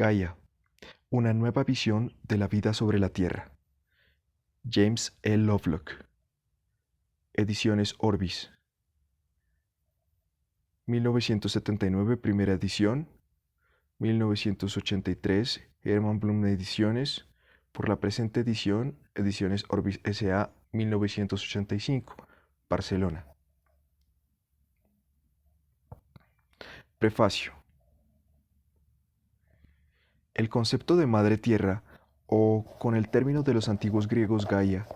Gaia, una nueva visión de la vida sobre la Tierra. James E. Lovelock. Ediciones Orbis. 1979, primera edición. 1983, Herman Bloom Ediciones. Por la presente edición, Ediciones Orbis S.A. 1985, Barcelona. Prefacio. El concepto de Madre Tierra, o con el término de los antiguos griegos Gaia,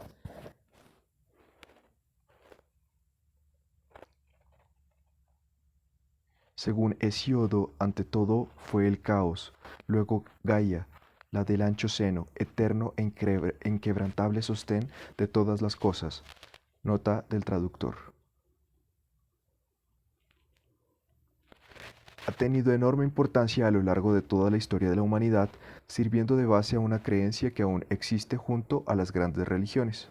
según Hesíodo, ante todo fue el caos, luego Gaia, la del ancho seno, eterno e inquebrantable sostén de todas las cosas. Nota del traductor. Ha tenido enorme importancia a lo largo de toda la historia de la humanidad, sirviendo de base a una creencia que aún existe junto a las grandes religiones.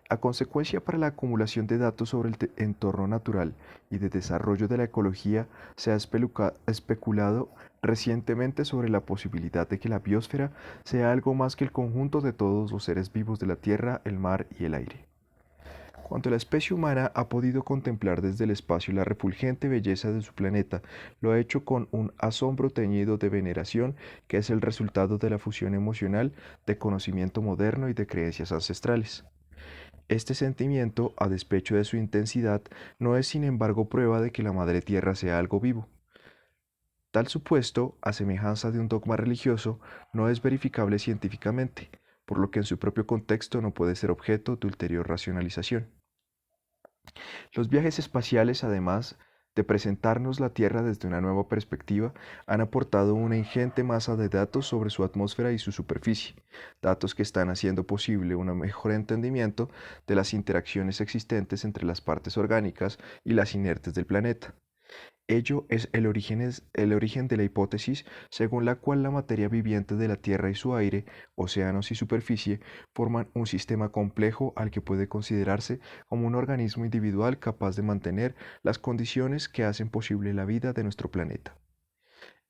A consecuencia para la acumulación de datos sobre el entorno natural y de desarrollo de la ecología, se ha especulado recientemente sobre la posibilidad de que la biosfera sea algo más que el conjunto de todos los seres vivos de la tierra, el mar y el aire. Cuanto la especie humana ha podido contemplar desde el espacio la refulgente belleza de su planeta, lo ha hecho con un asombro teñido de veneración que es el resultado de la fusión emocional de conocimiento moderno y de creencias ancestrales. Este sentimiento, a despecho de su intensidad, no es sin embargo prueba de que la Madre Tierra sea algo vivo. Tal supuesto, a semejanza de un dogma religioso, no es verificable científicamente, por lo que en su propio contexto no puede ser objeto de ulterior racionalización. Los viajes espaciales, además de presentarnos la Tierra desde una nueva perspectiva, han aportado una ingente masa de datos sobre su atmósfera y su superficie, datos que están haciendo posible un mejor entendimiento de las interacciones existentes entre las partes orgánicas y las inertes del planeta. Ello es el origen de la hipótesis según la cual la materia viviente de la Tierra y su aire, océanos y superficie forman un sistema complejo al que puede considerarse como un organismo individual capaz de mantener las condiciones que hacen posible la vida de nuestro planeta.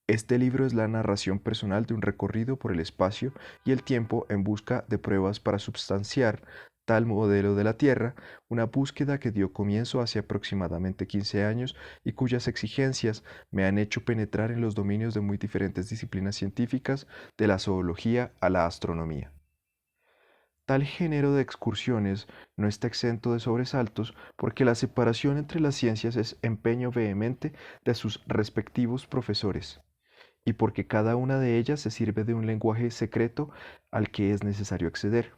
Este libro es la narración personal de un recorrido por el espacio y el tiempo en busca de pruebas para substanciar tal modelo de la Tierra, una búsqueda que dio comienzo hace aproximadamente 15 años y cuyas exigencias me han hecho penetrar en los dominios de muy diferentes disciplinas científicas, de la zoología a la astronomía. Tal género de excursiones no está exento de sobresaltos porque la separación entre las ciencias es empeño vehemente de sus respectivos profesores y porque cada una de ellas se sirve de un lenguaje secreto al que es necesario acceder.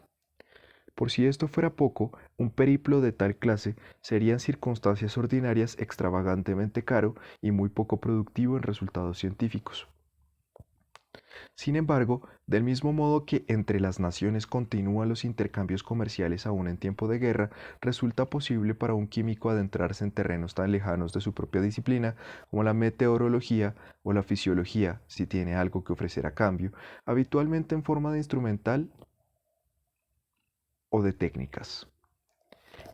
Por si esto fuera poco, un periplo de tal clase sería en circunstancias ordinarias extravagantemente caro y muy poco productivo en resultados científicos. Sin embargo, del mismo modo que entre las naciones continúan los intercambios comerciales aún en tiempo de guerra, resulta posible para un químico adentrarse en terrenos tan lejanos de su propia disciplina como la meteorología o la fisiología, si tiene algo que ofrecer a cambio, habitualmente en forma de instrumental o de técnicas.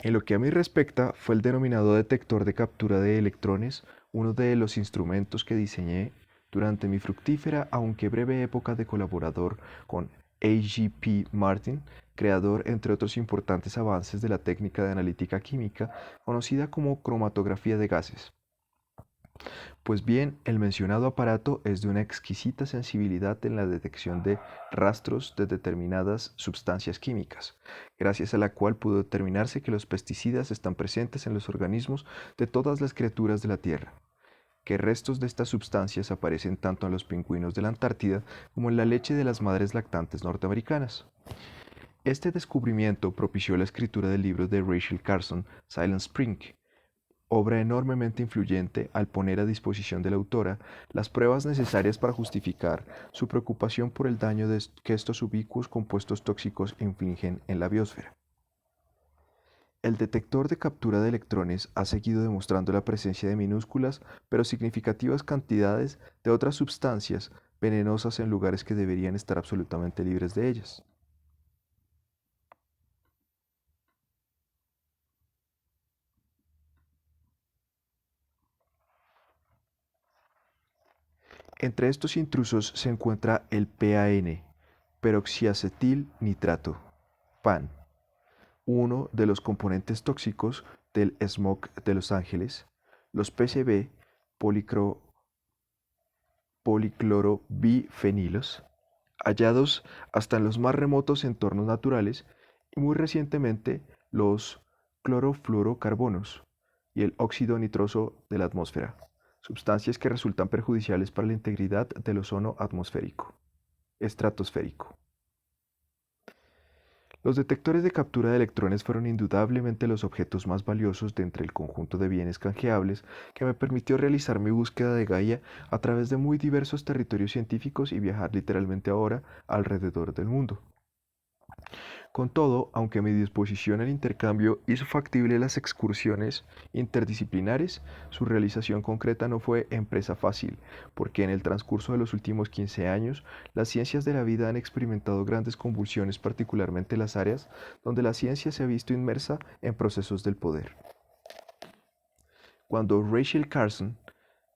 En lo que a mí respecta, fue el denominado detector de captura de electrones uno de los instrumentos que diseñé durante mi fructífera aunque breve época de colaborador con A.G.P. Martin, creador entre otros importantes avances de la técnica de analítica química conocida como cromatografía de gases. Pues bien, el mencionado aparato es de una exquisita sensibilidad en la detección de rastros de determinadas sustancias químicas, gracias a la cual pudo determinarse que los pesticidas están presentes en los organismos de todas las criaturas de la Tierra, que restos de estas sustancias aparecen tanto en los pingüinos de la Antártida como en la leche de las madres lactantes norteamericanas. Este descubrimiento propició la escritura del libro de Rachel Carson, Silent Spring, obra enormemente influyente al poner a disposición de la autora las pruebas necesarias para justificar su preocupación por el daño que estos ubicuos compuestos tóxicos infligen en la biosfera. El detector de captura de electrones ha seguido demostrando la presencia de minúsculas pero significativas cantidades de otras sustancias venenosas en lugares que deberían estar absolutamente libres de ellas. Entre estos intrusos se encuentra el PAN, peroxiacetil nitrato, PAN, uno de los componentes tóxicos del smog de Los Ángeles, los PCB, policro- policlorobifenilos, hallados hasta en los más remotos entornos naturales, y muy recientemente los clorofluorocarbonos y el óxido nitroso de la atmósfera, sustancias que resultan perjudiciales para la integridad del ozono atmosférico, estratosférico. Los detectores de captura de electrones fueron indudablemente los objetos más valiosos de entre el conjunto de bienes canjeables que me permitió realizar mi búsqueda de Gaia a través de muy diversos territorios científicos y viajar literalmente ahora alrededor del mundo. Con todo, aunque mi disposición al intercambio hizo factible las excursiones interdisciplinares, su realización concreta no fue empresa fácil, porque en el transcurso de los últimos 15 años, las ciencias de la vida han experimentado grandes convulsiones, particularmente las áreas donde la ciencia se ha visto inmersa en procesos del poder. Cuando Rachel Carson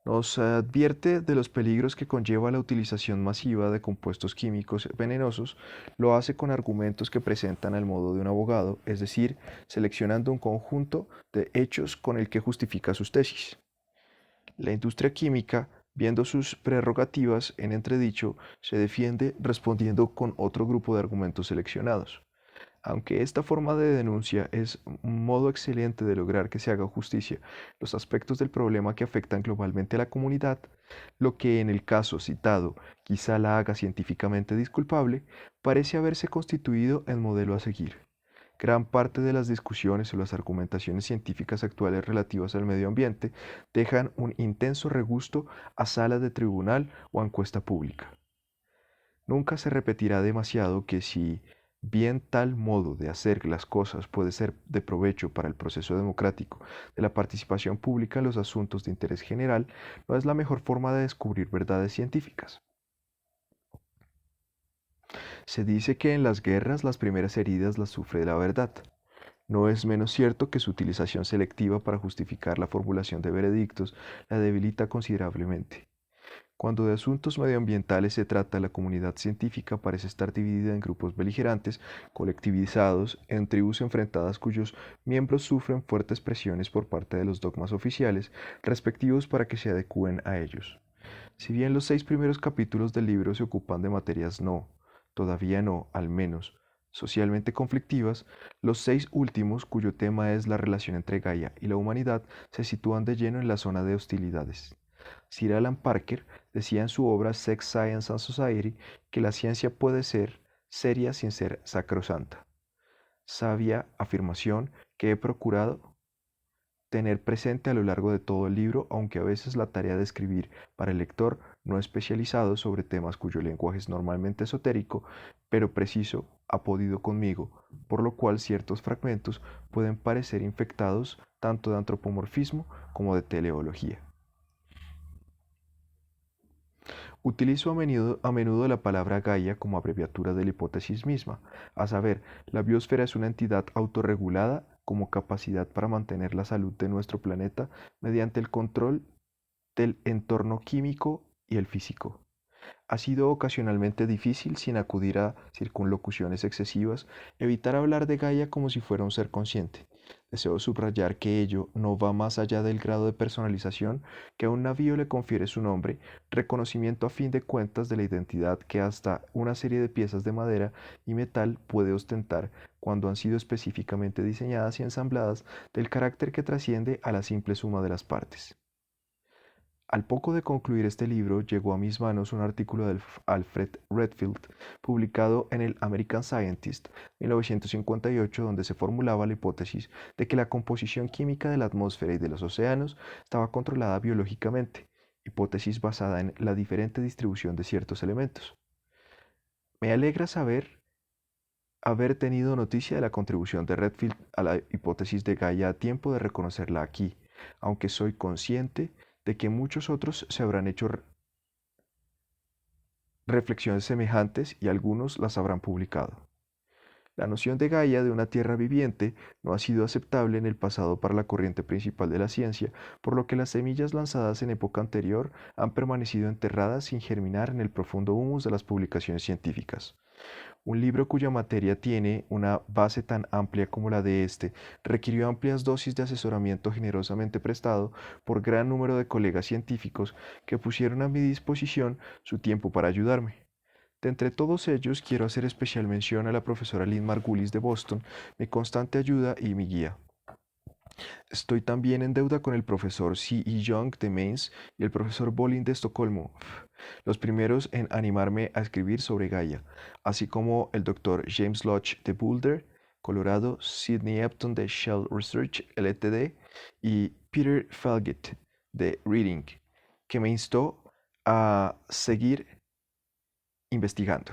nos advierte de los peligros que conlleva la utilización masiva de compuestos químicos venenosos, lo hace con argumentos que presentan al modo de un abogado, es decir, seleccionando un conjunto de hechos con el que justifica sus tesis. La industria química, viendo sus prerrogativas en entredicho, se defiende respondiendo con otro grupo de argumentos seleccionados. Aunque esta forma de denuncia es un modo excelente de lograr que se haga justicia los aspectos del problema que afectan globalmente a la comunidad, lo que en el caso citado quizá la haga científicamente disculpable, parece haberse constituido en modelo a seguir. Gran parte de las discusiones o las argumentaciones científicas actuales relativas al medio ambiente dejan un intenso regusto a sala de tribunal o a encuesta pública. Nunca se repetirá demasiado que si bien tal modo de hacer las cosas puede ser de provecho para el proceso democrático de la participación pública en los asuntos de interés general, no es la mejor forma de descubrir verdades científicas. Se dice que en las guerras las primeras heridas las sufre la verdad. No es menos cierto que su utilización selectiva para justificar la formulación de veredictos la debilita considerablemente. Cuando de asuntos medioambientales se trata, la comunidad científica parece estar dividida en grupos beligerantes, colectivizados, en tribus enfrentadas cuyos miembros sufren fuertes presiones por parte de los dogmas oficiales respectivos para que se adecúen a ellos. Si bien los 6 primeros capítulos del libro se ocupan de materias todavía no, al menos, socialmente conflictivas, los 6 últimos, cuyo tema es la relación entre Gaia y la humanidad, se sitúan de lleno en la zona de hostilidades. Sir Alan Parker decía en su obra Sex, Science and Society que la ciencia puede ser seria sin ser sacrosanta. Sabia afirmación que he procurado tener presente a lo largo de todo el libro, aunque a veces la tarea de escribir para el lector no especializado sobre temas cuyo lenguaje es normalmente esotérico, pero preciso, ha podido conmigo, por lo cual ciertos fragmentos pueden parecer infectados tanto de antropomorfismo como de teleología. Utilizo a menudo la palabra Gaia como abreviatura de la hipótesis misma, a saber, la biosfera es una entidad autorregulada como capacidad para mantener la salud de nuestro planeta mediante el control del entorno químico y el físico. Ha sido ocasionalmente difícil, sin acudir a circunlocuciones excesivas, evitar hablar de Gaia como si fuera un ser consciente. Deseo subrayar que ello no va más allá del grado de personalización que a un navío le confiere su nombre, reconocimiento a fin de cuentas de la identidad que hasta una serie de piezas de madera y metal puede ostentar cuando han sido específicamente diseñadas y ensambladas del carácter que trasciende a la simple suma de las partes. Al poco de concluir este libro, llegó a mis manos un artículo de Alfred Redfield, publicado en el American Scientist 1958, donde se formulaba la hipótesis de que la composición química de la atmósfera y de los océanos estaba controlada biológicamente, hipótesis basada en la diferente distribución de ciertos elementos. Me alegra haber tenido noticia de la contribución de Redfield a la hipótesis de Gaia a tiempo de reconocerla aquí, aunque soy consciente de que muchos otros se habrán hecho reflexiones semejantes y algunos las habrán publicado. La noción de Gaia de una Tierra viviente no ha sido aceptable en el pasado para la corriente principal de la ciencia, por lo que las semillas lanzadas en época anterior han permanecido enterradas sin germinar en el profundo humus de las publicaciones científicas. Un libro cuya materia tiene una base tan amplia como la de este requirió amplias dosis de asesoramiento generosamente prestado por gran número de colegas científicos que pusieron a mi disposición su tiempo para ayudarme. De entre todos ellos, quiero hacer especial mención a la profesora Lynn Margulis de Boston, mi constante ayuda y mi guía. Estoy también en deuda con el profesor C. E. Young de Mainz y el profesor Bolin de Estocolmo, los primeros en animarme a escribir sobre Gaia, así como el doctor James Lodge de Boulder, Colorado, Sidney Epton de Shell Research Ltd. Y Peter Felget de Reading, que me instó a seguir investigando.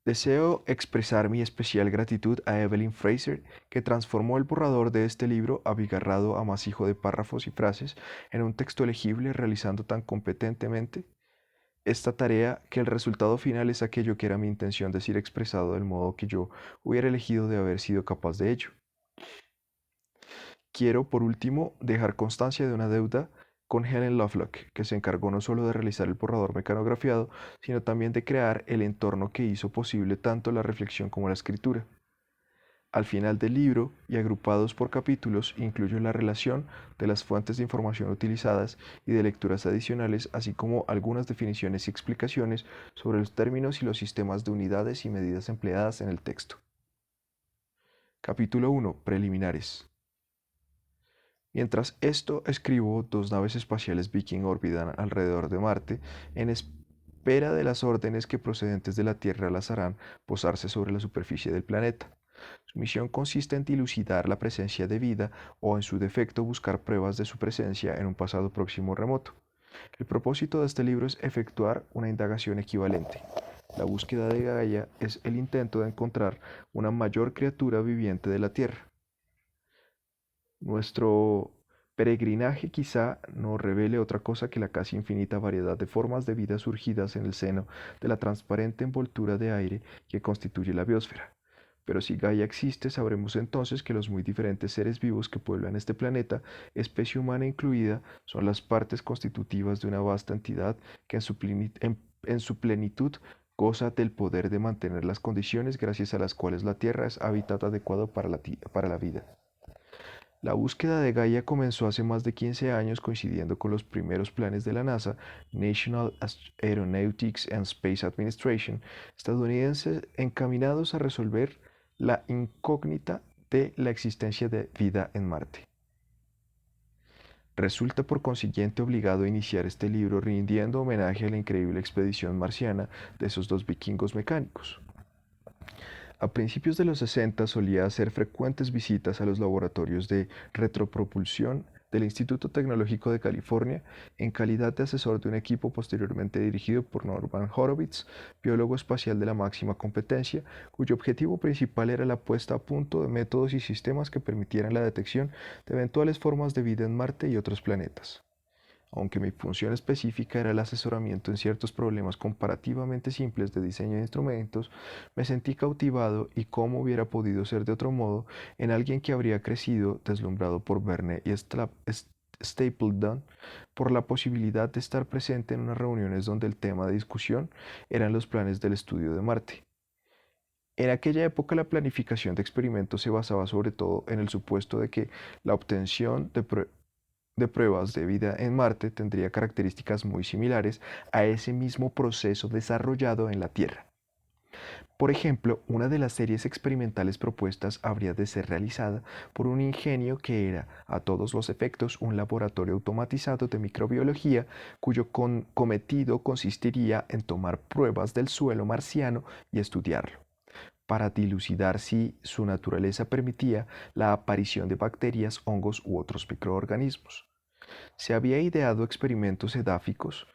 Deseo expresar mi especial gratitud a Evelyn Fraser, que transformó el borrador de este libro abigarrado a masijo de párrafos y frases en un texto legible, realizando tan competentemente esta tarea que el resultado final es aquello que era mi intención decir expresado del modo que yo hubiera elegido de haber sido capaz de ello. Quiero, por último, dejar constancia de una deuda con Helen Lovelock, que se encargó no solo de realizar el borrador mecanografiado, sino también de crear el entorno que hizo posible tanto la reflexión como la escritura. Al final del libro, y agrupados por capítulos, incluyo la relación de las fuentes de información utilizadas y de lecturas adicionales, así como algunas definiciones y explicaciones sobre los términos y los sistemas de unidades y medidas empleadas en el texto. Capítulo 1. Preliminares. Mientras esto escribo, dos naves espaciales Viking orbitan alrededor de Marte en espera de las órdenes que procedentes de la Tierra las harán posarse sobre la superficie del planeta. Su misión consiste en dilucidar la presencia de vida o, en su defecto, buscar pruebas de su presencia en un pasado próximo remoto. El propósito de este libro es efectuar una indagación equivalente. La búsqueda de Gaia es el intento de encontrar una mayor criatura viviente de la Tierra. Nuestro peregrinaje quizá no revele otra cosa que la casi infinita variedad de formas de vida surgidas en el seno de la transparente envoltura de aire que constituye la biosfera. Pero si Gaia existe, sabremos entonces que los muy diferentes seres vivos que pueblan este planeta, especie humana incluida, son las partes constitutivas de una vasta entidad que en su plenitud goza del poder de mantener las condiciones gracias a las cuales la Tierra es hábitat adecuado para la vida. La búsqueda de Gaia comenzó hace más de 15 años coincidiendo con los primeros planes de la NASA, National Aeronautics and Space Administration, estadounidenses encaminados a resolver la incógnita de la existencia de vida en Marte. Resulta por consiguiente obligado a iniciar este libro rindiendo homenaje a la increíble expedición marciana de esos dos vikingos mecánicos. A principios de los 60 solía hacer frecuentes visitas a los laboratorios de retropropulsión del Instituto Tecnológico de California en calidad de asesor de un equipo posteriormente dirigido por Norman Horowitz, biólogo espacial de la máxima competencia, cuyo objetivo principal era la puesta a punto de métodos y sistemas que permitieran la detección de eventuales formas de vida en Marte y otros planetas. Aunque mi función específica era el asesoramiento en ciertos problemas comparativamente simples de diseño de instrumentos, me sentí cautivado y cómo hubiera podido ser de otro modo en alguien que habría crecido deslumbrado por Verne y Stapledon, por la posibilidad de estar presente en unas reuniones donde el tema de discusión eran los planes del estudio de Marte. En aquella época la planificación de experimentos se basaba sobre todo en el supuesto de que la obtención de pruebas de vida en Marte tendría características muy similares a ese mismo proceso desarrollado en la Tierra. Por ejemplo, una de las series experimentales propuestas habría de ser realizada por un ingenio que era, a todos los efectos, un laboratorio automatizado de microbiología cuyo cometido consistiría en tomar pruebas del suelo marciano y estudiarlo, para dilucidar si su naturaleza permitía la aparición de bacterias, hongos u otros microorganismos. Se había ideado experimentos edáficos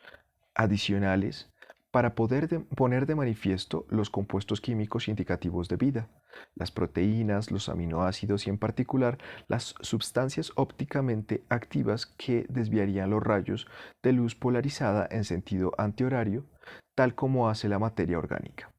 adicionales para poner de manifiesto los compuestos químicos indicativos de vida, las proteínas, los aminoácidos y en particular las sustancias ópticamente activas que desviarían los rayos de luz polarizada en sentido antihorario, tal como hace la materia orgánica.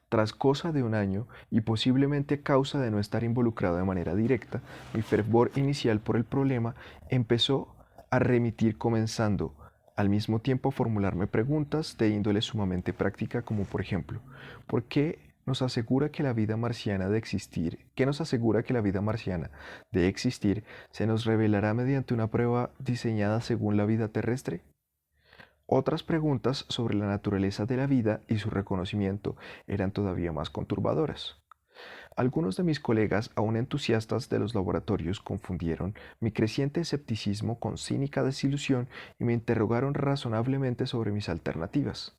Tras cosa de un año, y posiblemente a causa de no estar involucrado de manera directa, mi fervor inicial por el problema empezó a remitir comenzando al mismo tiempo a formularme preguntas de índole sumamente práctica como por ejemplo, ¿por qué nos asegura que la vida marciana de existir, qué nos asegura que la vida marciana de existir se nos revelará mediante una prueba diseñada según la vida terrestre? Otras preguntas sobre la naturaleza de la vida y su reconocimiento eran todavía más conturbadoras. Algunos de mis colegas, aún entusiastas de los laboratorios, confundieron mi creciente escepticismo con cínica desilusión y me interrogaron razonablemente sobre mis alternativas.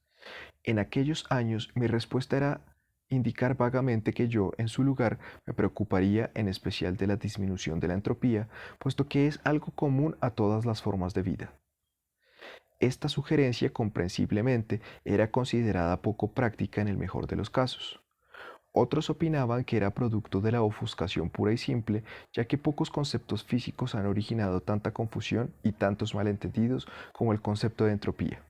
En aquellos años mi respuesta era indicar vagamente que yo, en su lugar, me preocuparía en especial de la disminución de la entropía, puesto que es algo común a todas las formas de vida. Esta sugerencia, comprensiblemente, era considerada poco práctica en el mejor de los casos. Otros opinaban que era producto de la ofuscación pura y simple, ya que pocos conceptos físicos han originado tanta confusión y tantos malentendidos como el concepto de entropía.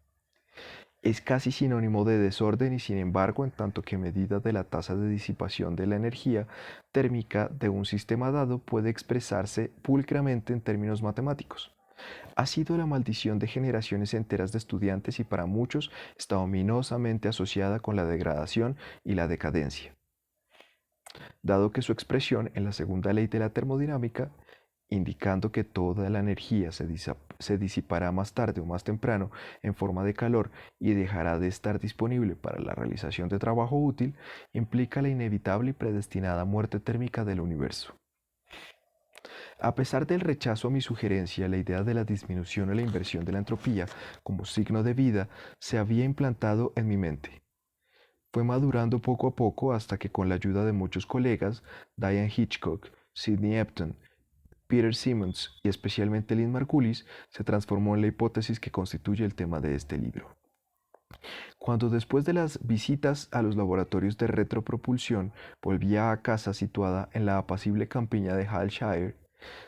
Es casi sinónimo de desorden y sin embargo, en tanto que medida de la tasa de disipación de la energía térmica de un sistema dado puede expresarse pulcramente en términos matemáticos. Ha sido la maldición de generaciones enteras de estudiantes y para muchos está ominosamente asociada con la degradación y la decadencia, dado que su expresión en la segunda ley de la termodinámica, indicando que toda la energía se disipará más tarde o más temprano en forma de calor y dejará de estar disponible para la realización de trabajo útil, implica la inevitable y predestinada muerte térmica del universo. A pesar del rechazo a mi sugerencia, la idea de la disminución o la inversión de la entropía como signo de vida se había implantado en mi mente. Fue madurando poco a poco hasta que con la ayuda de muchos colegas, Diane Hitchcock, Sidney Epton, Peter Simmons y especialmente Lynn Margulis, se transformó en la hipótesis que constituye el tema de este libro. Cuando después de las visitas a los laboratorios de retropropulsión volvía a casa situada en la apacible campiña de Halshire,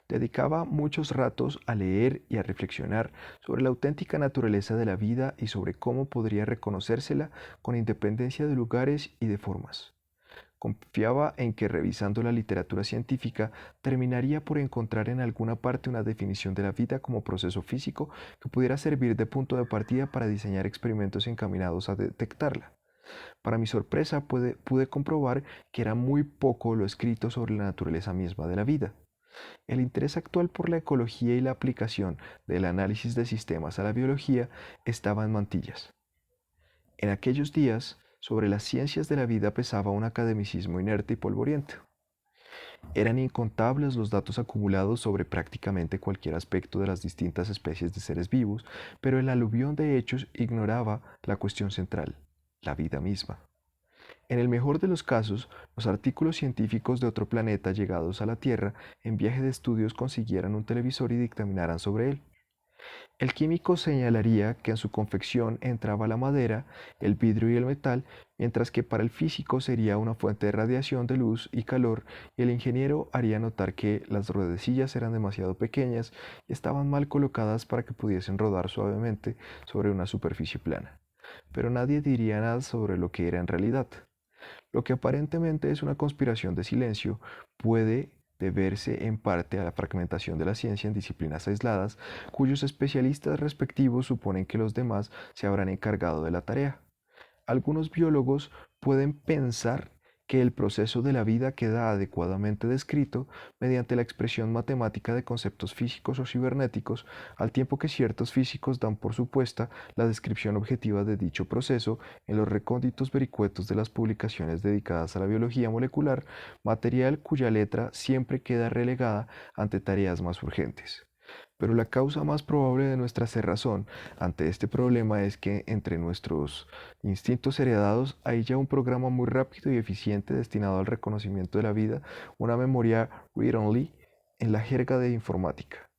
dedicaba muchos ratos a leer y a reflexionar sobre la auténtica naturaleza de la vida y sobre cómo podría reconocérsela con independencia de lugares y de formas. Confiaba en que revisando la literatura científica terminaría por encontrar en alguna parte una definición de la vida como proceso físico que pudiera servir de punto de partida para diseñar experimentos encaminados a detectarla. Para mi sorpresa pude comprobar que era muy poco lo escrito sobre la naturaleza misma de la vida. El interés actual por la ecología y la aplicación del análisis de sistemas a la biología estaba en mantillas. En aquellos días, sobre las ciencias de la vida pesaba un academicismo inerte y polvoriento. Eran incontables los datos acumulados sobre prácticamente cualquier aspecto de las distintas especies de seres vivos, pero el aluvión de hechos ignoraba la cuestión central, la vida misma. En el mejor de los casos, los artículos científicos de otro planeta llegados a la Tierra en viaje de estudios consiguieran un televisor y dictaminaran sobre él. El químico señalaría que en su confección entraba la madera, el vidrio y el metal, mientras que para el físico sería una fuente de radiación de luz y calor, y el ingeniero haría notar que las ruedecillas eran demasiado pequeñas y estaban mal colocadas para que pudiesen rodar suavemente sobre una superficie plana. Pero nadie diría nada sobre lo que era en realidad. Lo que aparentemente es una conspiración de silencio puede deberse en parte a la fragmentación de la ciencia en disciplinas aisladas, cuyos especialistas respectivos suponen que los demás se habrán encargado de la tarea. Algunos biólogos pueden pensar que el proceso de la vida queda adecuadamente descrito mediante la expresión matemática de conceptos físicos o cibernéticos, al tiempo que ciertos físicos dan por supuesta la descripción objetiva de dicho proceso en los recónditos vericuetos de las publicaciones dedicadas a la biología molecular, material cuya letra siempre queda relegada ante tareas más urgentes. Pero la causa más probable de nuestra cerrazón ante este problema es que entre nuestros instintos heredados hay ya un programa muy rápido y eficiente destinado al reconocimiento de la vida, una memoria read-only en la jerga de informática.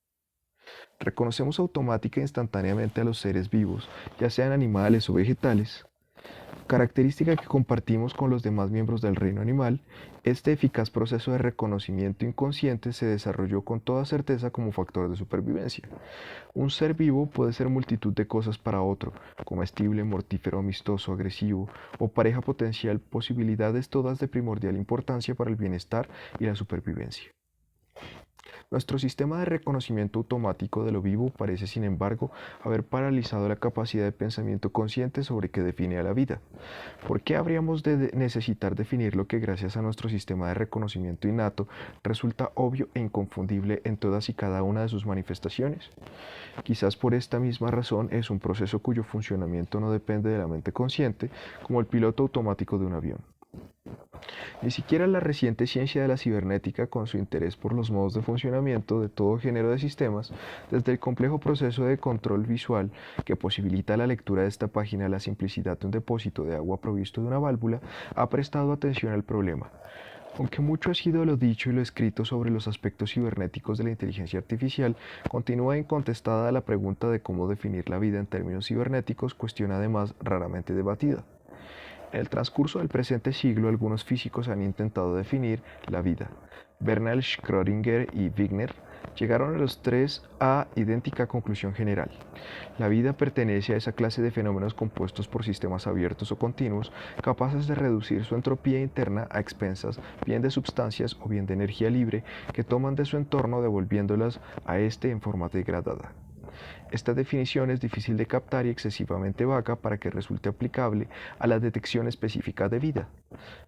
Reconocemos automática e instantáneamente a los seres vivos, ya sean animales o vegetales, Característica que compartimos con los demás miembros del reino animal, este eficaz proceso de reconocimiento inconsciente se desarrolló con toda certeza como factor de supervivencia. Un ser vivo puede ser multitud de cosas para otro, comestible, mortífero, amistoso, agresivo o pareja potencial, posibilidades todas de primordial importancia para el bienestar y la supervivencia. Nuestro sistema de reconocimiento automático de lo vivo parece, sin embargo, haber paralizado la capacidad de pensamiento consciente sobre qué define a la vida. ¿Por qué habríamos de necesitar definir lo que, gracias a nuestro sistema de reconocimiento innato, resulta obvio e inconfundible en todas y cada una de sus manifestaciones? Quizás por esta misma razón es un proceso cuyo funcionamiento no depende de la mente consciente, como el piloto automático de un avión. Ni siquiera la reciente ciencia de la cibernética, con su interés por los modos de funcionamiento de todo género de sistemas, desde el complejo proceso de control visual que posibilita la lectura de esta página a la simplicidad de un depósito de agua provisto de una válvula, ha prestado atención al problema. Aunque mucho ha sido lo dicho y lo escrito sobre los aspectos cibernéticos de la inteligencia artificial, continúa incontestada la pregunta de cómo definir la vida en términos cibernéticos, cuestión además raramente debatida. En el transcurso del presente siglo, algunos físicos han intentado definir la vida. Bernard Schrödinger y Wigner llegaron a los tres a idéntica conclusión general. La vida pertenece a esa clase de fenómenos compuestos por sistemas abiertos o continuos, capaces de reducir su entropía interna a expensas bien de sustancias o bien de energía libre que toman de su entorno devolviéndolas a éste en forma degradada. Esta definición es difícil de captar y excesivamente vaga para que resulte aplicable a la detección específica de vida.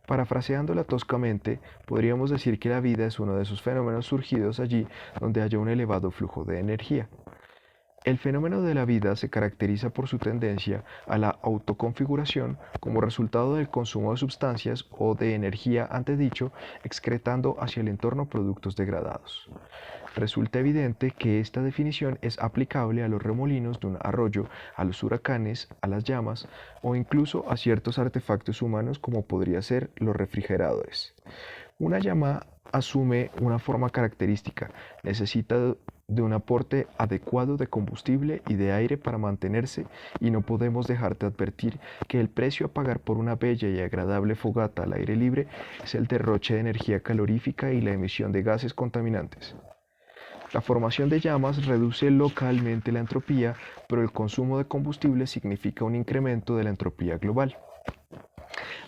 Parafraseándola toscamente, podríamos decir que la vida es uno de esos fenómenos surgidos allí donde haya un elevado flujo de energía. El fenómeno de la vida se caracteriza por su tendencia a la autoconfiguración como resultado del consumo de sustancias o de energía antedicho, excretando hacia el entorno productos degradados. Resulta evidente que esta definición es aplicable a los remolinos de un arroyo, a los huracanes, a las llamas o incluso a ciertos artefactos humanos como podría ser los refrigeradores. Una llama asume una forma característica, necesita de un aporte adecuado de combustible y de aire para mantenerse, y no podemos dejar de advertir que el precio a pagar por una bella y agradable fogata al aire libre es el derroche de energía calorífica y la emisión de gases contaminantes. La formación de llamas reduce localmente la entropía, pero el consumo de combustible significa un incremento de la entropía global.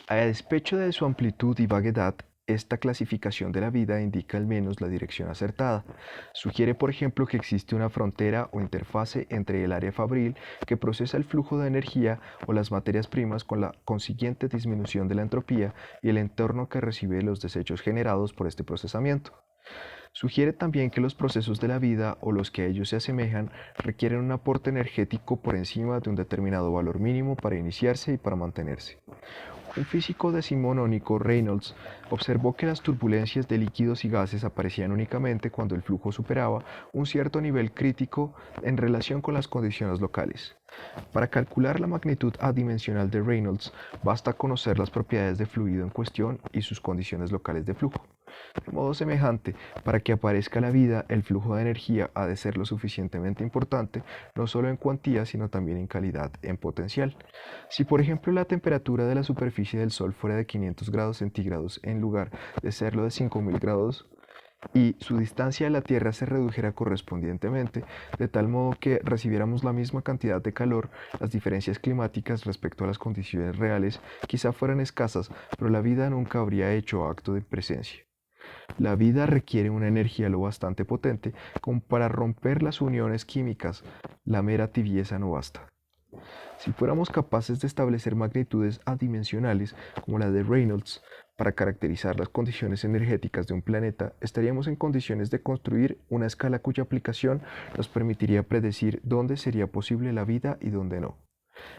A despecho de su amplitud y vaguedad, esta clasificación de la vida indica al menos la dirección acertada. Sugiere, por ejemplo, que existe una frontera o interfase entre el área fabril que procesa el flujo de energía o las materias primas con la consiguiente disminución de la entropía y el entorno que recibe los desechos generados por este procesamiento. Sugiere también que los procesos de la vida o los que a ellos se asemejan requieren un aporte energético por encima de un determinado valor mínimo para iniciarse y para mantenerse. Un físico decimonónico, Reynolds, observó que las turbulencias de líquidos y gases aparecían únicamente cuando el flujo superaba un cierto nivel crítico en relación con las condiciones locales. Para calcular la magnitud adimensional de Reynolds, basta conocer las propiedades del fluido en cuestión y sus condiciones locales de flujo. De modo semejante, para que aparezca la vida, el flujo de energía ha de ser lo suficientemente importante, no solo en cuantía, sino también en calidad, en potencial. Si, por ejemplo, la temperatura de la superficie del Sol fuera de 500 grados centígrados en lugar de serlo de 5000 grados, y su distancia de la Tierra se redujera correspondientemente, de tal modo que recibiéramos la misma cantidad de calor, las diferencias climáticas respecto a las condiciones reales quizá fueran escasas, pero la vida nunca habría hecho acto de presencia. La vida requiere una energía lo bastante potente como para romper las uniones químicas. La mera tibieza no basta. Si fuéramos capaces de establecer magnitudes adimensionales como la de Reynolds para caracterizar las condiciones energéticas de un planeta, estaríamos en condiciones de construir una escala cuya aplicación nos permitiría predecir dónde sería posible la vida y dónde no.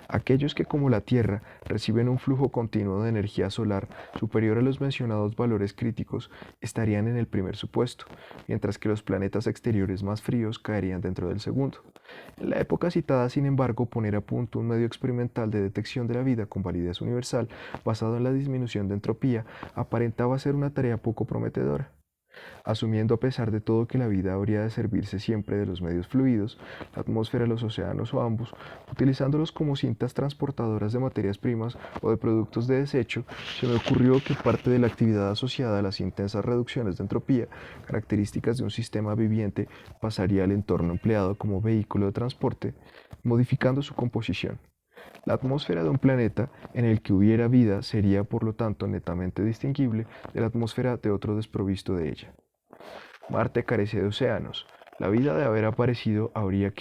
Aquellos que, como la Tierra, reciben un flujo continuo de energía solar superior a los mencionados valores críticos, estarían en el primer supuesto, mientras que los planetas exteriores más fríos caerían dentro del segundo. En la época citada, sin embargo, poner a punto un medio experimental de detección de la vida con validez universal, basado en la disminución de entropía, aparentaba ser una tarea poco prometedora. Asumiendo a pesar de todo que la vida habría de servirse siempre de los medios fluidos, la atmósfera, los océanos o ambos, utilizándolos como cintas transportadoras de materias primas o de productos de desecho, se me ocurrió que parte de la actividad asociada a las intensas reducciones de entropía, características de un sistema viviente, pasaría al entorno empleado como vehículo de transporte, modificando su composición. La atmósfera de un planeta en el que hubiera vida sería, por lo tanto, netamente distinguible de la atmósfera de otro desprovisto de ella. Marte carece de océanos. La vida de haber aparecido habría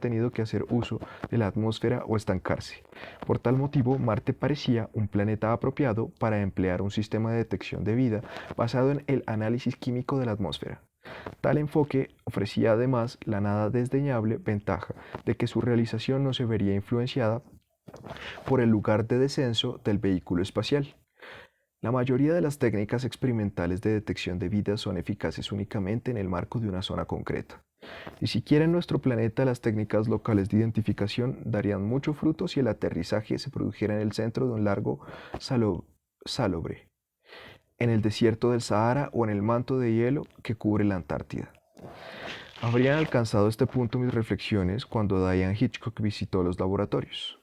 tenido que hacer uso de la atmósfera o estancarse. Por tal motivo, Marte parecía un planeta apropiado para emplear un sistema de detección de vida basado en el análisis químico de la atmósfera. Tal enfoque ofrecía además la nada desdeñable ventaja de que su realización no se vería influenciada por el lugar de descenso del vehículo espacial. La mayoría de las técnicas experimentales de detección de vida son eficaces únicamente en el marco de una zona concreta. Ni siquiera en nuestro planeta las técnicas locales de identificación darían mucho fruto si el aterrizaje se produjera en el centro de un lago salobre, en el desierto del Sahara o en el manto de hielo que cubre la Antártida. Habrían alcanzado este punto mis reflexiones cuando Diane Hitchcock visitó los laboratorios.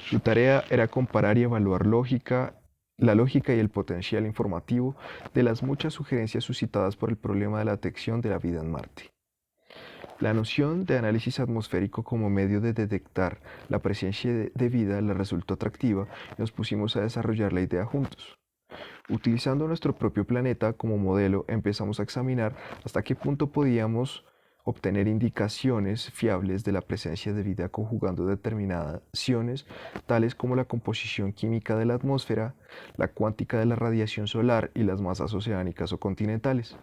Su tarea era comparar y evaluar la lógica y el potencial informativo de las muchas sugerencias suscitadas por el problema de la detección de la vida en Marte. La noción de análisis atmosférico como medio de detectar la presencia de vida le resultó atractiva y nos pusimos a desarrollar la idea juntos. Utilizando nuestro propio planeta como modelo, empezamos a examinar hasta qué punto podíamos obtener indicaciones fiables de la presencia de vida conjugando determinaciones tales como la composición química de la atmósfera, la cuántica de la radiación solar y las masas oceánicas o continentales.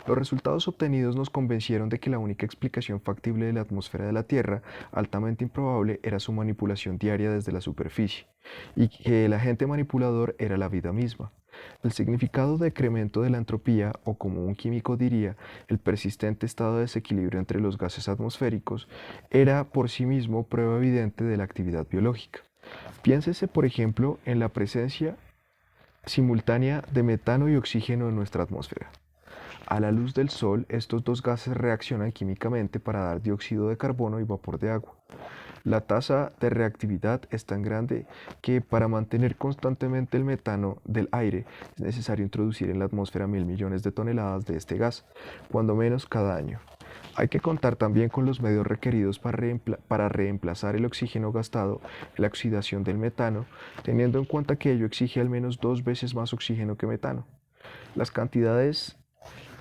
Los resultados obtenidos nos convencieron de que la única explicación factible de la atmósfera de la Tierra, altamente improbable, era su manipulación diaria desde la superficie, y que el agente manipulador era la vida misma. El significado de decremento de la entropía, o como un químico diría, el persistente estado de desequilibrio entre los gases atmosféricos, era por sí mismo prueba evidente de la actividad biológica. Piénsese, por ejemplo, en la presencia simultánea de metano y oxígeno en nuestra atmósfera. A la luz del sol, estos dos gases reaccionan químicamente para dar dióxido de carbono y vapor de agua. La tasa de reactividad es tan grande que para mantener constantemente el metano del aire es necesario introducir en la atmósfera 1.000 millones de toneladas de este gas, cuando menos cada año. Hay que contar también con los medios requeridos para reemplazar el oxígeno gastado en la oxidación del metano, teniendo en cuenta que ello exige al menos 2 veces más oxígeno que metano. Las cantidades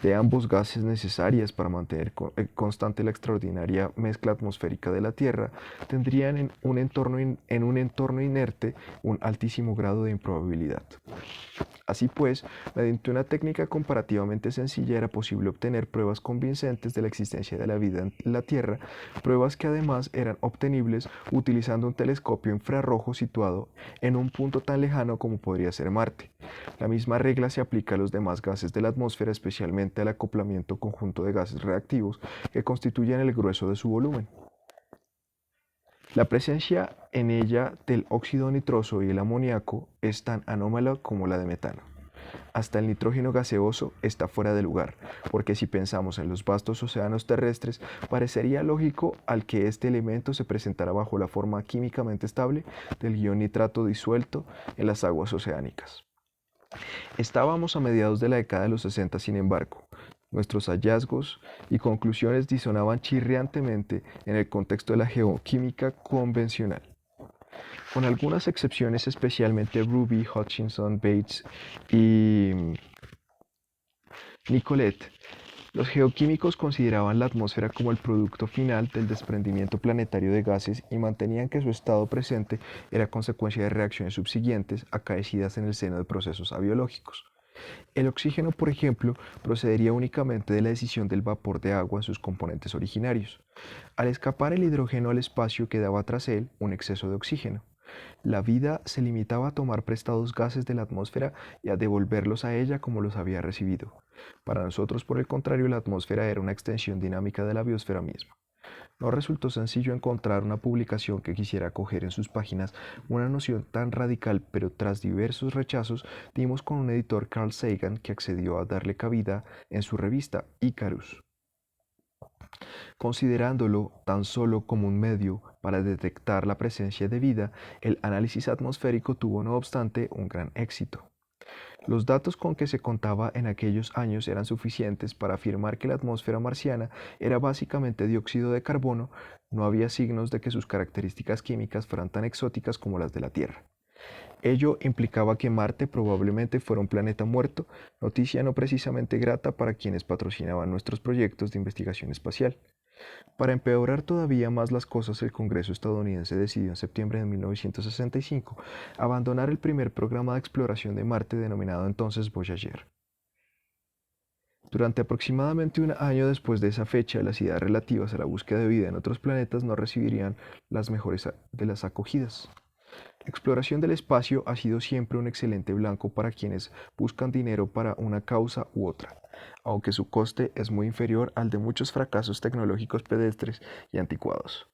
de ambos gases necesarias para mantener constante la extraordinaria mezcla atmosférica de la Tierra tendrían en un entorno inerte un altísimo grado de improbabilidad. Así pues, mediante una técnica comparativamente sencilla era posible obtener pruebas convincentes de la existencia de la vida en la Tierra, pruebas que además eran obtenibles utilizando un telescopio infrarrojo situado en un punto tan lejano como podría ser Marte. La misma regla se aplica a los demás gases de la atmósfera, especialmente al acoplamiento conjunto de gases reactivos que constituyen el grueso de su volumen. La presencia en ella del óxido nitroso y el amoníaco es tan anómala como la de metano. Hasta el nitrógeno gaseoso está fuera de lugar, porque si pensamos en los vastos océanos terrestres, parecería lógico al que este elemento se presentara bajo la forma químicamente estable del ion nitrato disuelto en las aguas oceánicas. Estábamos a mediados de la década de los 60, sin embargo. Nuestros hallazgos y conclusiones disonaban chirriantemente en el contexto de la geoquímica convencional. Con algunas excepciones, especialmente Ruby, Hutchinson, Bates y Nicolet, los geoquímicos consideraban la atmósfera como el producto final del desprendimiento planetario de gases y mantenían que su estado presente era consecuencia de reacciones subsiguientes acaecidas en el seno de procesos abiológicos. El oxígeno, por ejemplo, procedería únicamente de la decisión del vapor de agua en sus componentes originarios. Al escapar el hidrógeno al espacio quedaba tras él un exceso de oxígeno. La vida se limitaba a tomar prestados gases de la atmósfera y a devolverlos a ella como los había recibido. Para nosotros, por el contrario, la atmósfera era una extensión dinámica de la biosfera misma. No resultó sencillo encontrar una publicación que quisiera acoger en sus páginas una noción tan radical, pero tras diversos rechazos dimos con un editor, Carl Sagan, que accedió a darle cabida en su revista Icarus. Considerándolo tan solo como un medio para detectar la presencia de vida, el análisis atmosférico tuvo no obstante un gran éxito. Los datos con que se contaba en aquellos años eran suficientes para afirmar que la atmósfera marciana era básicamente dióxido de carbono. No había signos de que sus características químicas fueran tan exóticas como las de la Tierra. Ello implicaba que Marte probablemente fuera un planeta muerto, noticia no precisamente grata para quienes patrocinaban nuestros proyectos de investigación espacial. Para empeorar todavía más las cosas, el Congreso estadounidense decidió en septiembre de 1965 abandonar el primer programa de exploración de Marte denominado entonces Voyager. Durante aproximadamente un año después de esa fecha, las ideas relativas a la búsqueda de vida en otros planetas no recibirían las mejores de las acogidas. La exploración del espacio ha sido siempre un excelente blanco para quienes buscan dinero para una causa u otra, aunque su coste es muy inferior al de muchos fracasos tecnológicos pedestres y anticuados.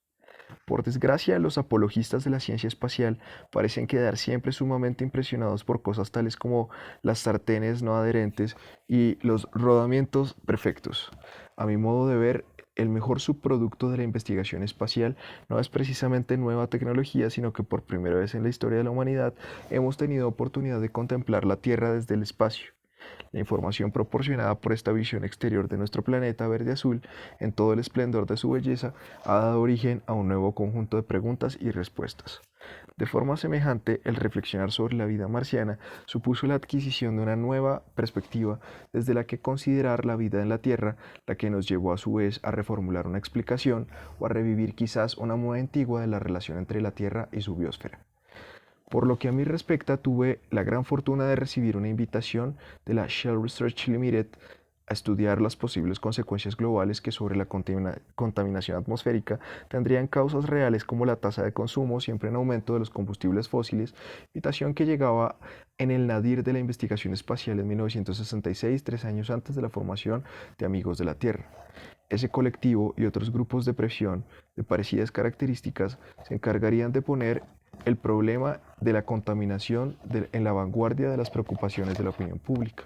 Por desgracia, los apologistas de la ciencia espacial parecen quedar siempre sumamente impresionados por cosas tales como las sartenes no adherentes y los rodamientos perfectos. A mi modo de ver, el mejor subproducto de la investigación espacial no es precisamente nueva tecnología, sino que por primera vez en la historia de la humanidad hemos tenido oportunidad de contemplar la Tierra desde el espacio. La información proporcionada por esta visión exterior de nuestro planeta verde-azul, en todo el esplendor de su belleza, ha dado origen a un nuevo conjunto de preguntas y respuestas. De forma semejante, el reflexionar sobre la vida marciana supuso la adquisición de una nueva perspectiva desde la que considerar la vida en la Tierra, la que nos llevó a su vez a reformular una explicación o a revivir quizás una muy antigua de la relación entre la Tierra y su biosfera. Por lo que a mí respecta, tuve la gran fortuna de recibir una invitación de la Shell Research Limited a estudiar las posibles consecuencias globales que sobre la contaminación atmosférica tendrían causas reales como la tasa de consumo siempre en aumento de los combustibles fósiles, invitación que llegaba en el nadir de la investigación espacial en 1966, 3 años antes de la formación de Amigos de la Tierra. Ese colectivo y otros grupos de presión de parecidas características se encargarían de poner el problema de la contaminación en la vanguardia de las preocupaciones de la opinión pública.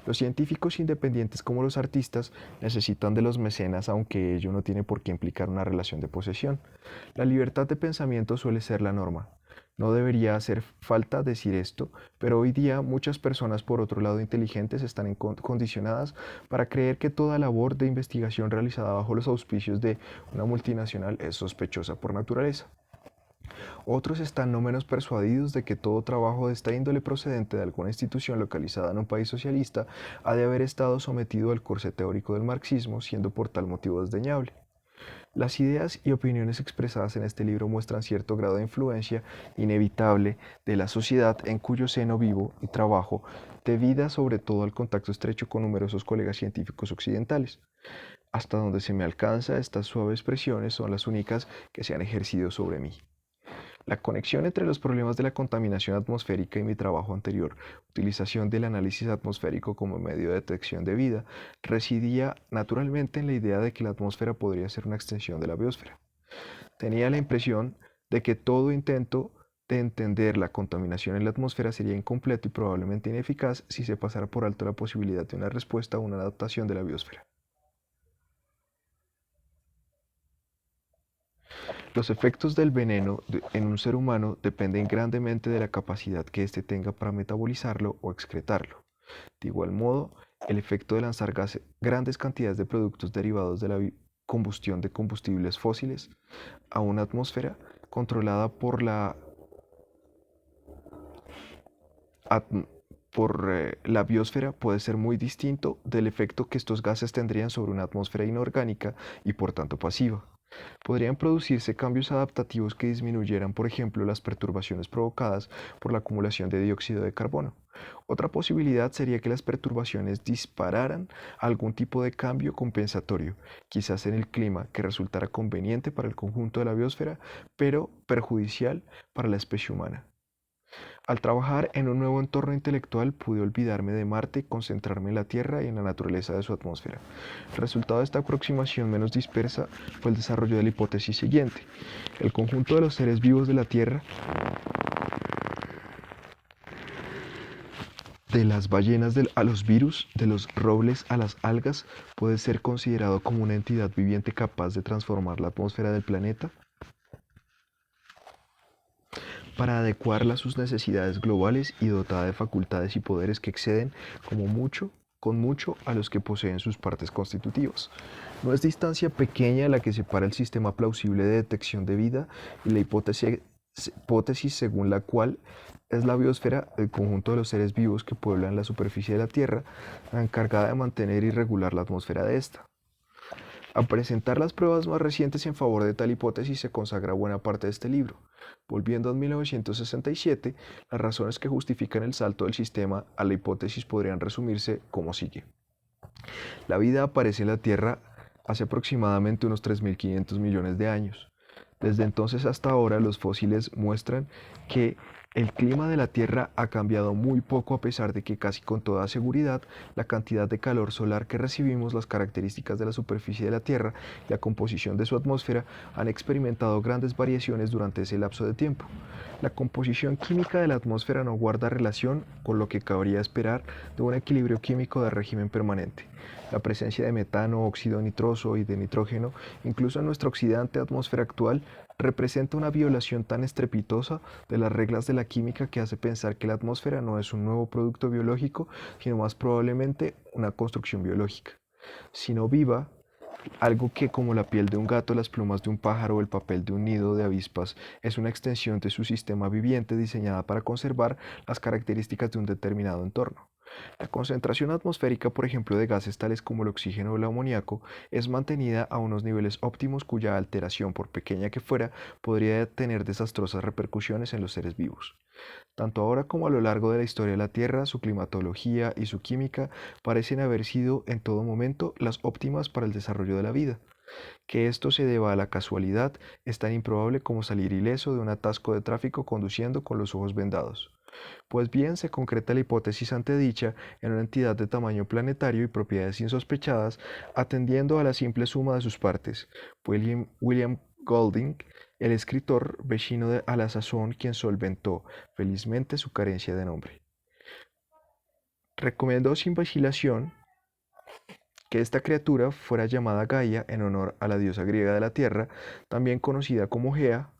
Los científicos independientes como los artistas necesitan de los mecenas, aunque ello no tiene por qué implicar una relación de posesión. La libertad de pensamiento suele ser la norma. No debería hacer falta decir esto, pero hoy día muchas personas, por otro lado inteligentes, están condicionadas para creer que toda labor de investigación realizada bajo los auspicios de una multinacional es sospechosa por naturaleza. Otros están no menos persuadidos de que todo trabajo de esta índole procedente de alguna institución localizada en un país socialista ha de haber estado sometido al corsé teórico del marxismo, siendo por tal motivo desdeñable. Las ideas y opiniones expresadas en este libro muestran cierto grado de influencia inevitable de la sociedad en cuyo seno vivo y trabajo, debida sobre todo al contacto estrecho con numerosos colegas científicos occidentales. Hasta donde se me alcanza, estas suaves presiones son las únicas que se han ejercido sobre mí. La conexión entre los problemas de la contaminación atmosférica y mi trabajo anterior, utilización del análisis atmosférico como medio de detección de vida, residía naturalmente en la idea de que la atmósfera podría ser una extensión de la biosfera. Tenía la impresión de que todo intento de entender la contaminación en la atmósfera sería incompleto y probablemente ineficaz si se pasara por alto la posibilidad de una respuesta a una adaptación de la biosfera. Los efectos del veneno en un ser humano dependen grandemente de la capacidad que éste tenga para metabolizarlo o excretarlo. De igual modo, el efecto de lanzar grandes cantidades de productos derivados de la combustión de combustibles fósiles a una atmósfera controlada atm- por la biosfera puede ser muy distinto del efecto que estos gases tendrían sobre una atmósfera inorgánica y por tanto pasiva. Podrían producirse cambios adaptativos que disminuyeran, por ejemplo, las perturbaciones provocadas por la acumulación de dióxido de carbono. Otra posibilidad sería que las perturbaciones dispararan algún tipo de cambio compensatorio, quizás en el clima, que resultara conveniente para el conjunto de la biosfera, pero perjudicial para la especie humana. Al trabajar en un nuevo entorno intelectual pude olvidarme de Marte y concentrarme en la Tierra y en la naturaleza de su atmósfera. El resultado de esta aproximación menos dispersa fue el desarrollo de la hipótesis siguiente. El conjunto de los seres vivos de la Tierra, de las ballenas a los virus, de los robles a las algas, puede ser considerado como una entidad viviente capaz de transformar la atmósfera del planeta para adecuarla a sus necesidades globales y dotada de facultades y poderes que exceden con mucho a los que poseen sus partes constitutivas. No es distancia pequeña la que separa el sistema plausible de detección de vida y la hipótesis según la cual es la biosfera, el conjunto de los seres vivos que pueblan la superficie de la Tierra, la encargada de mantener y regular la atmósfera de esta. A presentar las pruebas más recientes en favor de tal hipótesis se consagra buena parte de este libro. Volviendo a 1967, las razones que justifican el salto del sistema a la hipótesis podrían resumirse como sigue. La vida aparece en la Tierra hace aproximadamente unos 3.500 millones de años. Desde entonces hasta ahora, los fósiles muestran que el clima de la Tierra ha cambiado muy poco a pesar de que casi con toda seguridad la cantidad de calor solar que recibimos, las características de la superficie de la Tierra y la composición de su atmósfera han experimentado grandes variaciones durante ese lapso de tiempo. La composición química de la atmósfera no guarda relación con lo que cabría esperar de un equilibrio químico de régimen permanente. La presencia de metano, óxido nitroso y de nitrógeno, incluso en nuestra oxidante atmósfera actual, representa una violación tan estrepitosa de las reglas de la química que hace pensar que la atmósfera no es un nuevo producto biológico, sino más probablemente una construcción biológica. Si no viva, algo que como la piel de un gato, las plumas de un pájaro o el papel de un nido de avispas es una extensión de su sistema viviente diseñada para conservar las características de un determinado entorno. La concentración atmosférica, por ejemplo, de gases tales como el oxígeno o el amoníaco, es mantenida a unos niveles óptimos cuya alteración, por pequeña que fuera, podría tener desastrosas repercusiones en los seres vivos. Tanto ahora como a lo largo de la historia de la Tierra, su climatología y su química parecen haber sido en todo momento las óptimas para el desarrollo de la vida. Que esto se deba a la casualidad es tan improbable como salir ileso de un atasco de tráfico conduciendo con los ojos vendados. Pues bien, se concreta la hipótesis antedicha en una entidad de tamaño planetario y propiedades insospechadas, atendiendo a la simple suma de sus partes. William Golding, el escritor vecino a la sazón, quien solventó felizmente su carencia de nombre. Recomendó sin vacilación que esta criatura fuera llamada Gaia en honor a la diosa griega de la tierra, también conocida como Gea,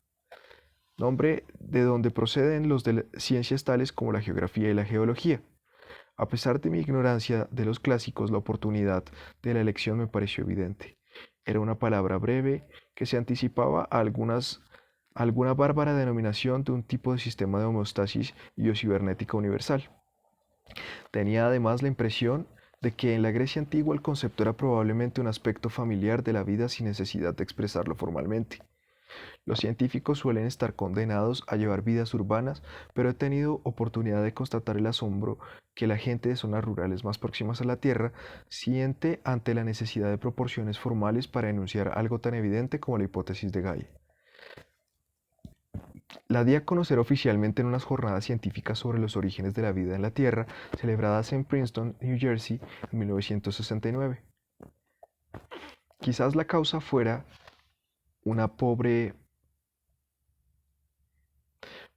nombre de donde proceden los de ciencias tales como la geografía y la geología. A pesar de mi ignorancia de los clásicos, la oportunidad de la elección me pareció evidente. Era una palabra breve que se anticipaba a alguna bárbara denominación de un tipo de sistema de homeostasis biocibernética universal. Tenía además la impresión de que en la Grecia antigua el concepto era probablemente un aspecto familiar de la vida sin necesidad de expresarlo formalmente. Los científicos suelen estar condenados a llevar vidas urbanas, pero he tenido oportunidad de constatar el asombro que la gente de zonas rurales más próximas a la Tierra siente ante la necesidad de proporciones formales para enunciar algo tan evidente como la hipótesis de Gaia. La di a conocer oficialmente en unas jornadas científicas sobre los orígenes de la vida en la Tierra, celebradas en Princeton, New Jersey, en 1969. Quizás la causa fuera una pobre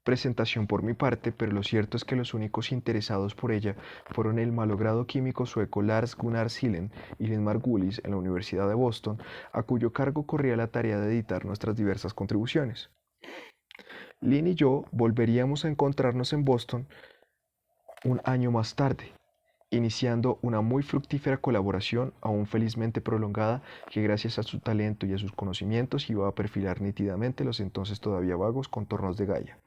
presentación por mi parte, pero lo cierto es que los únicos interesados por ella fueron el malogrado químico sueco Lars Gunnar Silén y Lynn Margulis en la Universidad de Boston, a cuyo cargo corría la tarea de editar nuestras diversas contribuciones. Lynn y yo volveríamos a encontrarnos en Boston un año más tarde, iniciando una muy fructífera colaboración, aún felizmente prolongada, que gracias a su talento y a sus conocimientos iba a perfilar nítidamente los entonces todavía vagos contornos de Gaia.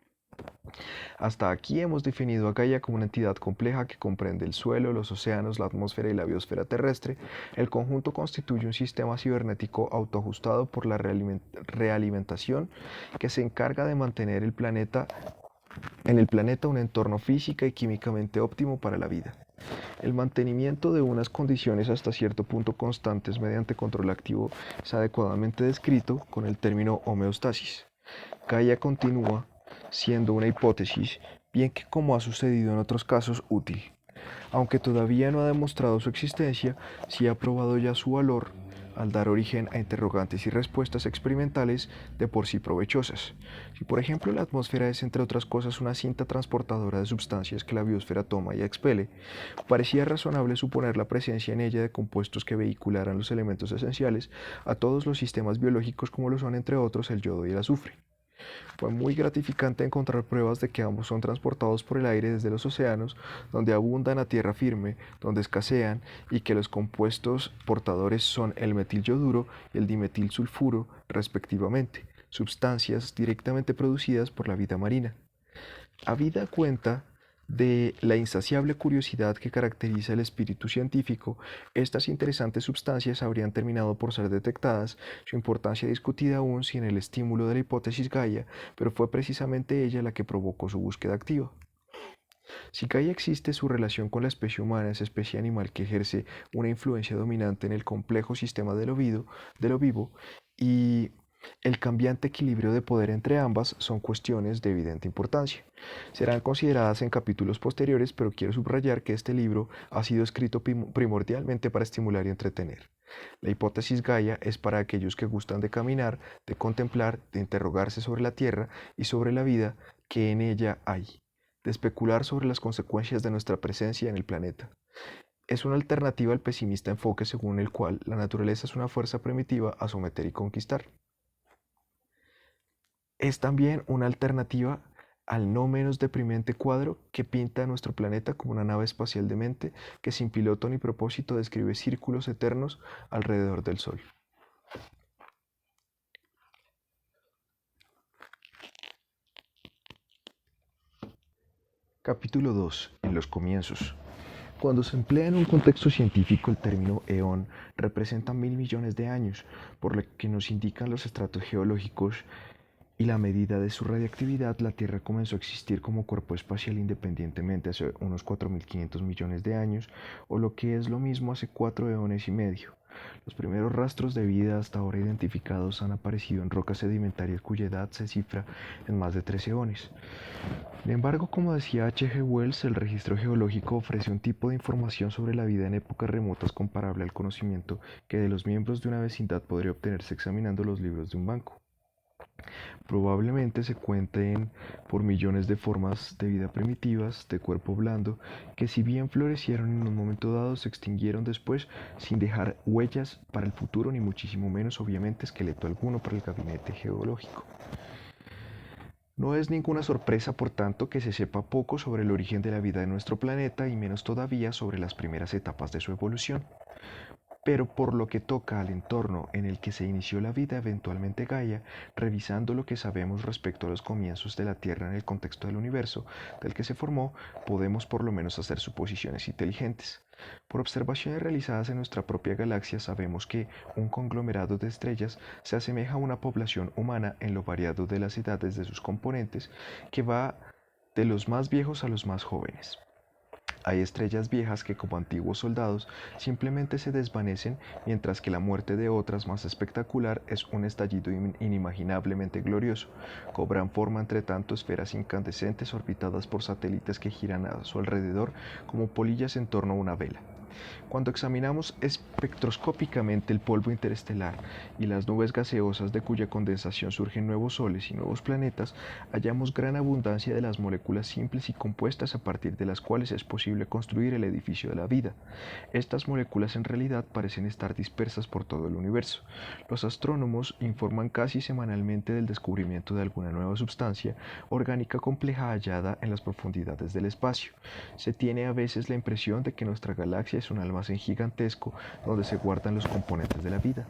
Hasta aquí hemos definido a Gaia como una entidad compleja que comprende el suelo, los océanos, la atmósfera y la biosfera terrestre. El conjunto constituye un sistema cibernético autoajustado por la realimentación que se encarga de mantener en el planeta un entorno física y químicamente óptimo para la vida. El mantenimiento de unas condiciones hasta cierto punto constantes mediante control activo es adecuadamente descrito con el término homeostasis. Gaia continúa siendo una hipótesis bien que como ha sucedido en otros casos, útil. Aunque todavía no ha demostrado su existencia, sí ha probado ya su valor al dar origen a interrogantes y respuestas experimentales de por sí provechosas. Si por ejemplo la atmósfera es entre otras cosas una cinta transportadora de sustancias que la biosfera toma y expele, parecía razonable suponer la presencia en ella de compuestos que vehicularan los elementos esenciales a todos los sistemas biológicos como lo son entre otros el yodo y el azufre. Fue muy gratificante encontrar pruebas de que ambos son transportados por el aire desde los océanos, donde abundan a tierra firme, donde escasean, y que los compuestos portadores son el metilyoduro y el dimetilsulfuro, respectivamente, sustancias directamente producidas por la vida marina. Habida cuenta de la insaciable curiosidad que caracteriza el espíritu científico, estas interesantes sustancias habrían terminado por ser detectadas, su importancia discutida aún sin el estímulo de la hipótesis Gaia, pero fue precisamente ella la que provocó su búsqueda activa. Si Gaia existe, su relación con la especie humana, esa especie animal que ejerce una influencia dominante en el complejo sistema de lo vivo, y el cambiante equilibrio de poder entre ambas son cuestiones de evidente importancia. Serán consideradas en capítulos posteriores, pero quiero subrayar que este libro ha sido escrito primordialmente para estimular y entretener. La hipótesis Gaia es para aquellos que gustan de caminar, de contemplar, de interrogarse sobre la Tierra y sobre la vida que en ella hay, de especular sobre las consecuencias de nuestra presencia en el planeta. Es una alternativa al pesimista enfoque según el cual la naturaleza es una fuerza primitiva a someter y conquistar. Es también una alternativa al no menos deprimente cuadro que pinta a nuestro planeta como una nave espacial demente que sin piloto ni propósito describe círculos eternos alrededor del Sol. Capítulo 2. En los comienzos. Cuando se emplea en un contexto científico, el término eón representa 1.000 millones de años, por lo que nos indican los estratos geológicos y la medida de su radiactividad. La Tierra comenzó a existir como cuerpo espacial independientemente hace unos 4.500 millones de años, o lo que es lo mismo hace 4 eones y medio. Los primeros rastros de vida hasta ahora identificados han aparecido en rocas sedimentarias cuya edad se cifra en más de 3 eones. Sin embargo, como decía H. G. Wells, el registro geológico ofrece un tipo de información sobre la vida en épocas remotas comparable al conocimiento que de los miembros de una vecindad podría obtenerse examinando los libros de un banco. Probablemente se cuenten por millones de formas de vida primitivas, de cuerpo blando, que si bien florecieron en un momento dado, se extinguieron después sin dejar huellas para el futuro, ni muchísimo menos, obviamente, esqueleto alguno para el gabinete geológico. No es ninguna sorpresa, por tanto, que se sepa poco sobre el origen de la vida en nuestro planeta y menos todavía sobre las primeras etapas de su evolución. Pero por lo que toca al entorno en el que se inició la vida, eventualmente Gaia, revisando lo que sabemos respecto a los comienzos de la Tierra en el contexto del universo del que se formó, podemos por lo menos hacer suposiciones inteligentes. Por observaciones realizadas en nuestra propia galaxia sabemos que un conglomerado de estrellas se asemeja a una población humana en lo variado de las edades de sus componentes, que va de los más viejos a los más jóvenes. Hay estrellas viejas que como antiguos soldados simplemente se desvanecen, mientras que la muerte de otras más espectacular es un estallido inimaginablemente glorioso. Cobran forma entre tanto esferas incandescentes orbitadas por satélites que giran a su alrededor como polillas en torno a una vela. Cuando examinamos espectroscópicamente el polvo interestelar y las nubes gaseosas de cuya condensación surgen nuevos soles y nuevos planetas, hallamos gran abundancia de las moléculas simples y compuestas a partir de las cuales es posible construir el edificio de la vida. Estas moléculas en realidad parecen estar dispersas por todo el universo. Los astrónomos informan casi semanalmente del descubrimiento de alguna nueva sustancia orgánica compleja hallada en las profundidades del espacio. Se tiene a veces la impresión de que nuestra galaxia es un almacén gigantesco donde se guardan los componentes de la vida.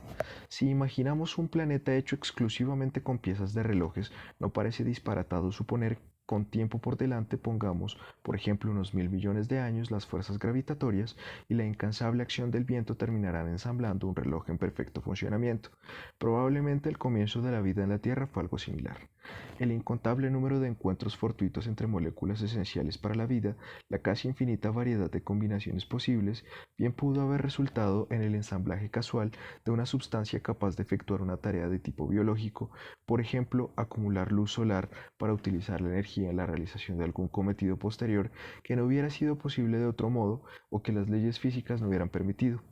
Si imaginamos un planeta hecho exclusivamente con piezas de relojes, no parece disparatado suponer con tiempo por delante, pongamos, por ejemplo, unos 1.000 millones de años, las fuerzas gravitatorias y la incansable acción del viento terminarán ensamblando un reloj en perfecto funcionamiento. Probablemente el comienzo de la vida en la Tierra fue algo similar. El incontable número de encuentros fortuitos entre moléculas esenciales para la vida, la casi infinita variedad de combinaciones posibles, bien pudo haber resultado en el ensamblaje casual de una sustancia capaz de efectuar una tarea de tipo biológico, por ejemplo, acumular luz solar para utilizar la energía en la realización de algún cometido posterior que no hubiera sido posible de otro modo o que las leyes físicas no hubieran permitido.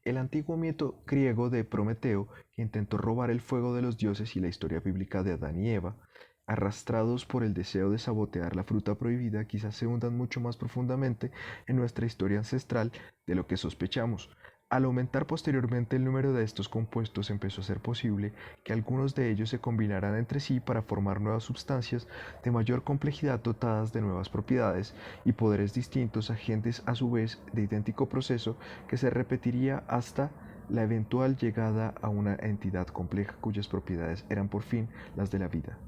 El antiguo mito griego de Prometeo, que intentó robar el fuego de los dioses, y la historia bíblica de Adán y Eva, arrastrados por el deseo de sabotear la fruta prohibida, quizás se hundan mucho más profundamente en nuestra historia ancestral de lo que sospechamos. Al aumentar posteriormente el número de estos compuestos, empezó a ser posible que algunos de ellos se combinaran entre sí para formar nuevas sustancias de mayor complejidad dotadas de nuevas propiedades y poderes distintos, agentes a su vez de idéntico proceso que se repetiría hasta la eventual llegada a una entidad compleja cuyas propiedades eran por fin las de la vida.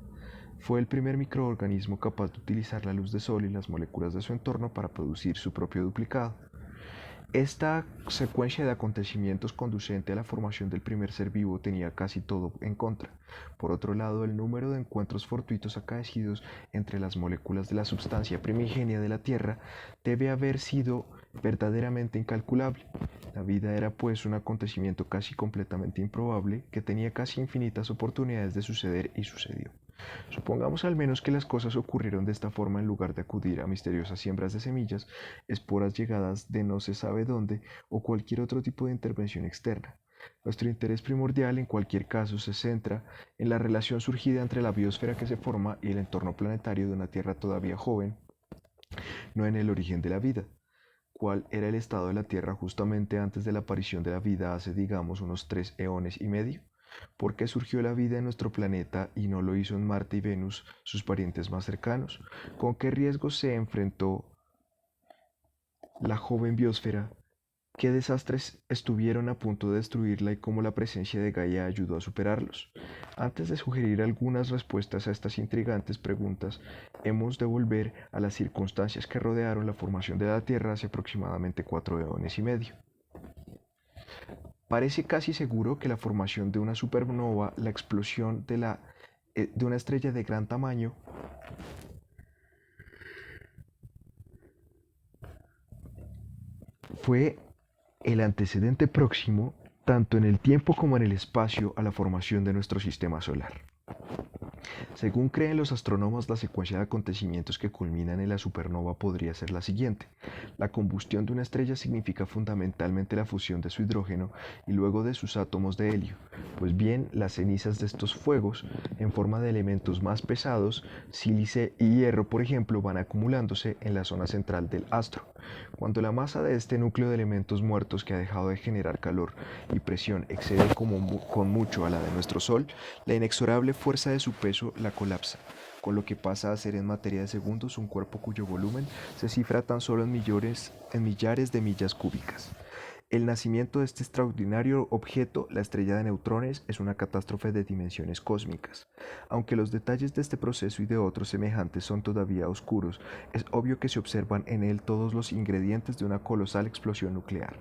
Fue el primer microorganismo capaz de utilizar la luz del sol y las moléculas de su entorno para producir su propio duplicado. Esta secuencia de acontecimientos conducente a la formación del primer ser vivo tenía casi todo en contra. Por otro lado, el número de encuentros fortuitos acaecidos entre las moléculas de la sustancia primigenia de la Tierra debe haber sido verdaderamente incalculable. La vida era pues un acontecimiento casi completamente improbable que tenía casi infinitas oportunidades de suceder y sucedió. Supongamos al menos que las cosas ocurrieron de esta forma en lugar de acudir a misteriosas siembras de semillas, esporas llegadas de no se sabe dónde o cualquier otro tipo de intervención externa. Nuestro interés primordial en cualquier caso se centra en la relación surgida entre la biosfera que se forma y el entorno planetario de una Tierra todavía joven, no en el origen de la vida. ¿Cuál era el estado de la Tierra justamente antes de la aparición de la vida hace, digamos, unos 3 eones y medio? ¿Por qué surgió la vida en nuestro planeta y no lo hizo en Marte y Venus, sus parientes más cercanos? ¿Con qué riesgos se enfrentó la joven biosfera? ¿Qué desastres estuvieron a punto de destruirla y cómo la presencia de Gaia ayudó a superarlos? Antes de sugerir algunas respuestas a estas intrigantes preguntas, hemos de volver a las circunstancias que rodearon la formación de la Tierra hace aproximadamente 4 eones y medio. Parece casi seguro que la formación de una supernova, la explosión de una estrella de gran tamaño, fue el antecedente próximo, tanto en el tiempo como en el espacio, a la formación de nuestro sistema solar. Según creen los astrónomos, la secuencia de acontecimientos que culminan en la supernova podría ser la siguiente. La combustión de una estrella significa fundamentalmente la fusión de su hidrógeno y luego de sus átomos de helio. Pues bien, las cenizas de estos fuegos, en forma de elementos más pesados, sílice y hierro, por ejemplo, van acumulándose en la zona central del astro. Cuando la masa de este núcleo de elementos muertos que ha dejado de generar calor y presión excede con mucho a la de nuestro Sol, la inexorable fuerza de su peso la colapsa, con lo que pasa a ser en materia de segundos un cuerpo cuyo volumen se cifra tan solo en millares de millas cúbicas. El nacimiento de este extraordinario objeto, la estrella de neutrones, es una catástrofe de dimensiones cósmicas. Aunque los detalles de este proceso y de otros semejantes son todavía oscuros, es obvio que se observan en él todos los ingredientes de una colosal explosión nuclear.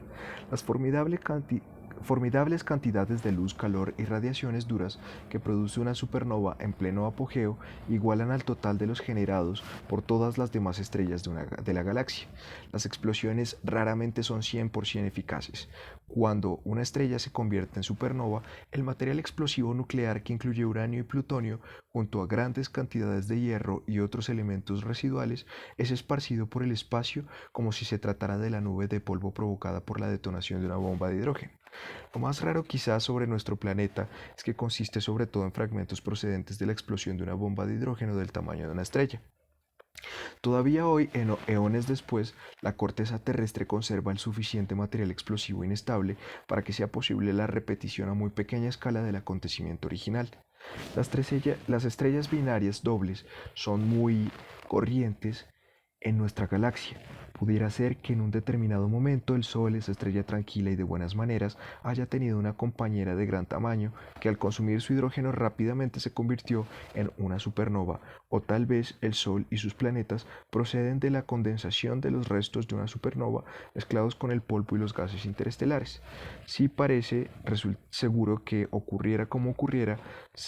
Las formidables cantidades de luz, calor y radiaciones duras que produce una supernova en pleno apogeo igualan al total de los generados por todas las demás estrellas de la galaxia. Las explosiones raramente son 100% eficaces. Cuando una estrella se convierte en supernova, el material explosivo nuclear, que incluye uranio y plutonio, junto a grandes cantidades de hierro y otros elementos residuales, es esparcido por el espacio como si se tratara de la nube de polvo provocada por la detonación de una bomba de hidrógeno. Lo más raro quizás sobre nuestro planeta es que consiste sobre todo en fragmentos procedentes de la explosión de una bomba de hidrógeno del tamaño de una estrella. Todavía hoy, eones después, la corteza terrestre conserva el suficiente material explosivo inestable para que sea posible la repetición a muy pequeña escala del acontecimiento original. Las estrellas binarias dobles son muy corrientes en nuestra galaxia. Pudiera ser que en un determinado momento el Sol, esa estrella tranquila y de buenas maneras, haya tenido una compañera de gran tamaño que al consumir su hidrógeno rápidamente se convirtió en una supernova, o tal vez el Sol y sus planetas proceden de la condensación de los restos de una supernova mezclados con el polvo y los gases interestelares. Sí parece seguro que ocurriera como ocurriera,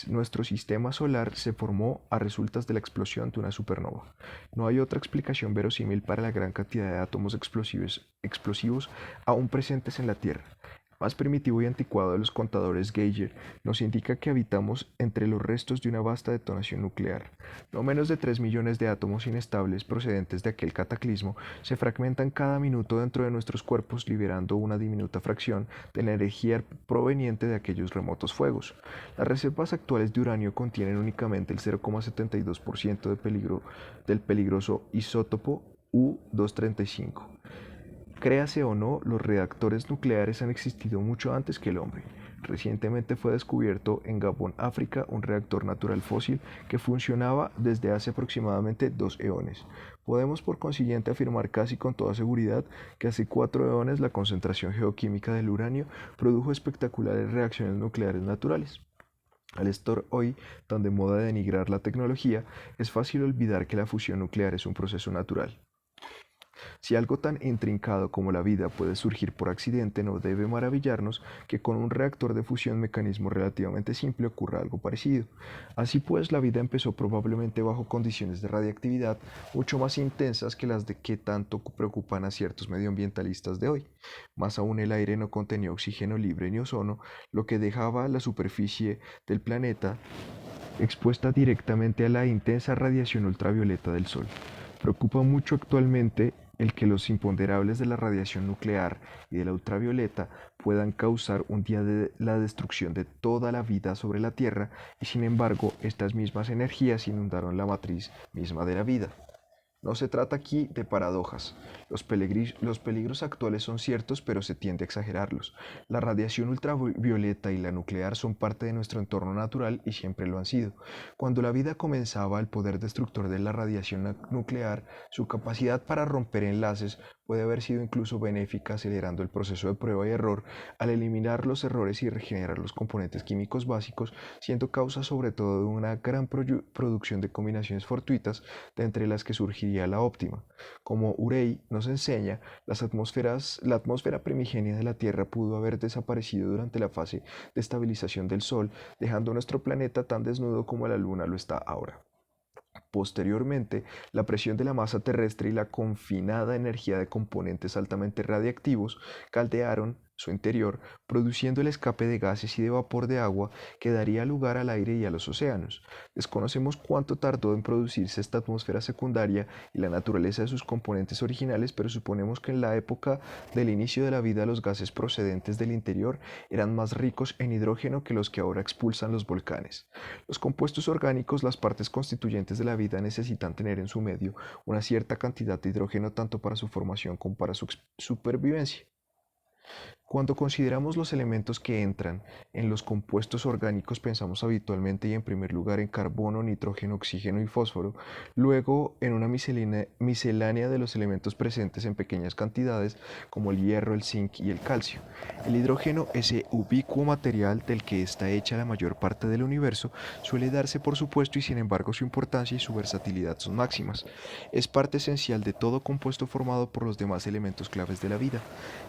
nuestro sistema solar se formó a resultas de la explosión de una supernova. No hay otra explicación verosímil para la gran cantidad de átomos explosivos aún presentes en la Tierra. El más primitivo y anticuado de los contadores Geiger nos indica que habitamos entre los restos de una vasta detonación nuclear. No menos de 3 millones de átomos inestables procedentes de aquel cataclismo se fragmentan cada minuto dentro de nuestros cuerpos, liberando una diminuta fracción de la energía proveniente de aquellos remotos fuegos. Las reservas actuales de uranio contienen únicamente el 0,72% del peligroso isótopo U-235. Créase o no, los reactores nucleares han existido mucho antes que el hombre. Recientemente fue descubierto en Gabón, África, un reactor natural fósil que funcionaba desde hace aproximadamente 2 eones. Podemos por consiguiente afirmar casi con toda seguridad que hace 4 eones la concentración geoquímica del uranio produjo espectaculares reacciones nucleares naturales. Al estar hoy tan de moda denigrar la tecnología, es fácil olvidar que la fusión nuclear es un proceso natural. Si algo tan intrincado como la vida puede surgir por accidente, no debe maravillarnos que con un reactor de fusión mecanismo relativamente simple ocurra algo parecido. Así pues, la vida empezó probablemente bajo condiciones de radiactividad mucho más intensas que las de que tanto preocupan a ciertos medioambientalistas de hoy. Más aún, el aire no contenía oxígeno libre ni ozono, lo que dejaba la superficie del planeta expuesta directamente a la intensa radiación ultravioleta del Sol. Preocupa mucho actualmente el que los imponderables de la radiación nuclear y de la ultravioleta puedan causar un día de la destrucción de toda la vida sobre la Tierra y sin embargo estas mismas energías inundaron la matriz misma de la vida. No se trata aquí de paradojas. Los peligros actuales son ciertos, pero se tiende a exagerarlos. La radiación ultravioleta y la nuclear son parte de nuestro entorno natural y siempre lo han sido. Cuando la vida comenzaba, el poder destructor de la radiación nuclear, su capacidad para romper enlaces, puede haber sido incluso benéfica, acelerando el proceso de prueba y error al eliminar los errores y regenerar los componentes químicos básicos, siendo causa sobre todo de una gran producción de combinaciones fortuitas, de entre las que surgiría la óptima. Como Urey nos enseña, la atmósfera primigenia de la Tierra pudo haber desaparecido durante la fase de estabilización del Sol, dejando nuestro planeta tan desnudo como la Luna lo está ahora. Posteriormente, la presión de la masa terrestre y la confinada energía de componentes altamente radiactivos caldearon su interior, produciendo el escape de gases y de vapor de agua que daría lugar al aire y a los océanos. Desconocemos cuánto tardó en producirse esta atmósfera secundaria y la naturaleza de sus componentes originales, pero suponemos que en la época del inicio de la vida los gases procedentes del interior eran más ricos en hidrógeno que los que ahora expulsan los volcanes. Los compuestos orgánicos, las partes constituyentes de la vida, necesitan tener en su medio una cierta cantidad de hidrógeno tanto para su formación como para su supervivencia. Cuando consideramos los elementos que entran en los compuestos orgánicos, pensamos habitualmente y en primer lugar en carbono, nitrógeno, oxígeno y fósforo, luego en una miscelánea de los elementos presentes en pequeñas cantidades como el hierro, el zinc y el calcio. El hidrógeno, ese ubicuo material del que está hecha la mayor parte del universo, suele darse por supuesto y sin embargo su importancia y su versatilidad son máximas. Es parte esencial de todo compuesto formado por los demás elementos claves de la vida.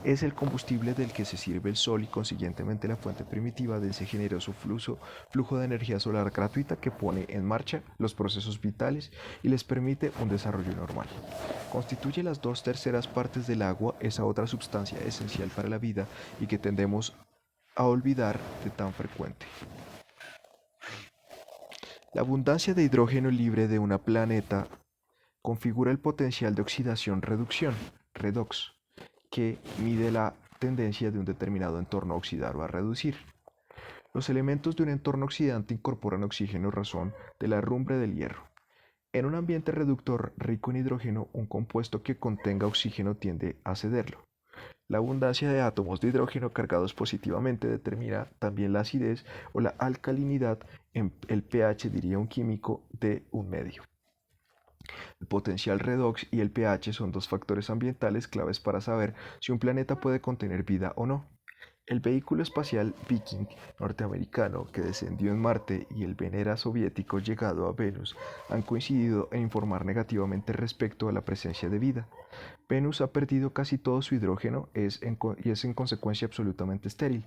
Es el combustible del que se sirve el Sol y consiguientemente la fuente primitiva de ese generoso flujo de energía solar gratuita que pone en marcha los procesos vitales y les permite un desarrollo normal. Constituye las 2/3 partes del agua, esa otra sustancia esencial para la vida y que tendemos a olvidar de tan frecuente. La abundancia de hidrógeno libre de un planeta configura el potencial de oxidación-reducción, redox, que mide la tendencia de un determinado entorno a oxidar o a reducir. Los elementos de un entorno oxidante incorporan oxígeno a razón de la herrumbre del hierro. En un ambiente reductor rico en hidrógeno, un compuesto que contenga oxígeno tiende a cederlo. La abundancia de átomos de hidrógeno cargados positivamente determina también la acidez o la alcalinidad en el pH, diría un químico, de un medio. El potencial redox y el pH son dos factores ambientales claves para saber si un planeta puede contener vida o no. El vehículo espacial Viking norteamericano que descendió en Marte y el Venera soviético llegado a Venus han coincidido en informar negativamente respecto a la presencia de vida. Venus ha perdido casi todo su hidrógeno y es en consecuencia absolutamente estéril.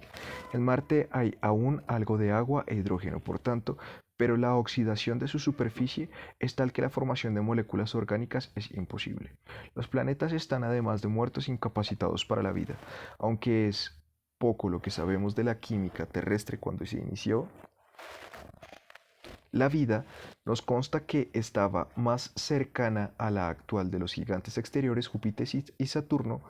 En Marte hay aún algo de agua e hidrógeno, por tanto, pero la oxidación de su superficie es tal que la formación de moléculas orgánicas es imposible. Los planetas están además de muertos incapacitados para la vida, aunque es poco lo que sabemos de la química terrestre cuando se inició. La vida nos consta que estaba más cercana a la actual de los gigantes exteriores Júpiter y Saturno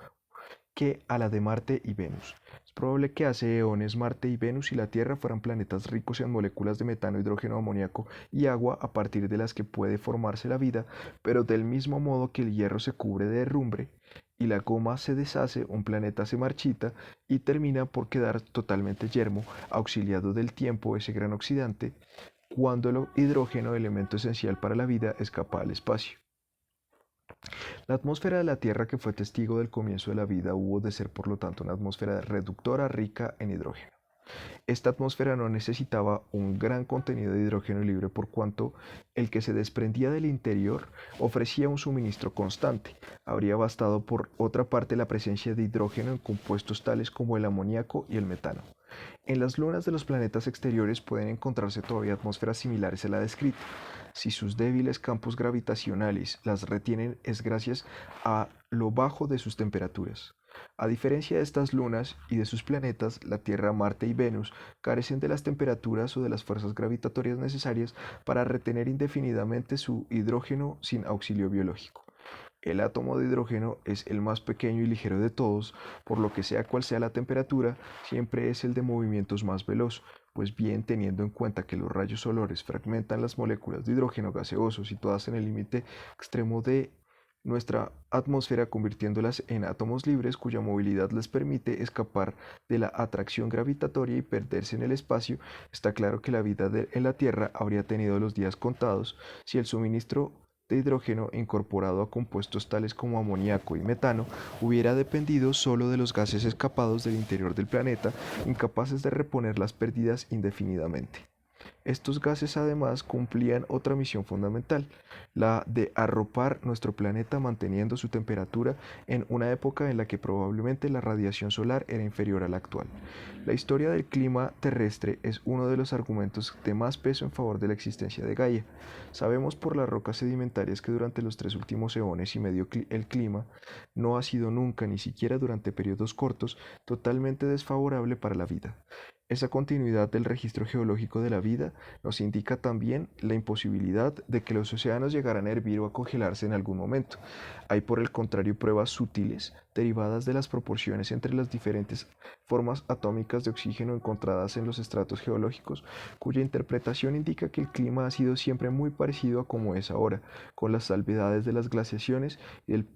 que a la de Marte y Venus. Es probable que hace eones Marte y Venus y la Tierra fueran planetas ricos en moléculas de metano, hidrógeno, amoníaco y agua a partir de las que puede formarse la vida, pero del mismo modo que el hierro se cubre de herrumbre y la goma se deshace, un planeta se marchita y termina por quedar totalmente yermo, auxiliado del tiempo, ese gran oxidante, cuando el hidrógeno, elemento esencial para la vida, escapa al espacio. La atmósfera de la Tierra, que fue testigo del comienzo de la vida, hubo de ser por lo tanto una atmósfera reductora rica en hidrógeno. Esta atmósfera no necesitaba un gran contenido de hidrógeno libre por cuanto el que se desprendía del interior ofrecía un suministro constante. Habría bastado por otra parte la presencia de hidrógeno en compuestos tales como el amoníaco y el metano. En las lunas de los planetas exteriores pueden encontrarse todavía atmósferas similares a la descrita. Si sus débiles campos gravitacionales las retienen es gracias a lo bajo de sus temperaturas. A diferencia de estas lunas y de sus planetas, la Tierra, Marte y Venus carecen de las temperaturas o de las fuerzas gravitatorias necesarias para retener indefinidamente su hidrógeno sin auxilio biológico. El átomo de hidrógeno es el más pequeño y ligero de todos, por lo que sea cual sea la temperatura, siempre es el de movimientos más veloz, pues bien teniendo en cuenta que los rayos solares fragmentan las moléculas de hidrógeno gaseoso situadas en el límite extremo de nuestra atmósfera convirtiéndolas en átomos libres cuya movilidad les permite escapar de la atracción gravitatoria y perderse en el espacio, está claro que la vida en la Tierra habría tenido los días contados si el suministro de hidrógeno incorporado a compuestos tales como amoníaco y metano hubiera dependido solo de los gases escapados del interior del planeta, incapaces de reponer las pérdidas indefinidamente. Estos gases además cumplían otra misión fundamental, la de arropar nuestro planeta manteniendo su temperatura en una época en la que probablemente la radiación solar era inferior a la actual. La historia del clima terrestre es uno de los argumentos de más peso en favor de la existencia de Gaia. Sabemos por las rocas sedimentarias que durante los 3 últimos eones y medio el clima no ha sido nunca, ni siquiera durante periodos cortos, totalmente desfavorable para la vida. Esa continuidad del registro geológico de la vida nos indica también la imposibilidad de que los océanos llegaran a hervir o a congelarse en algún momento. Hay por el contrario pruebas sutiles derivadas de las proporciones entre las diferentes formas atómicas de oxígeno encontradas en los estratos geológicos, cuya interpretación indica que el clima ha sido siempre muy parecido a como es ahora, con las salvedades de las glaciaciones y del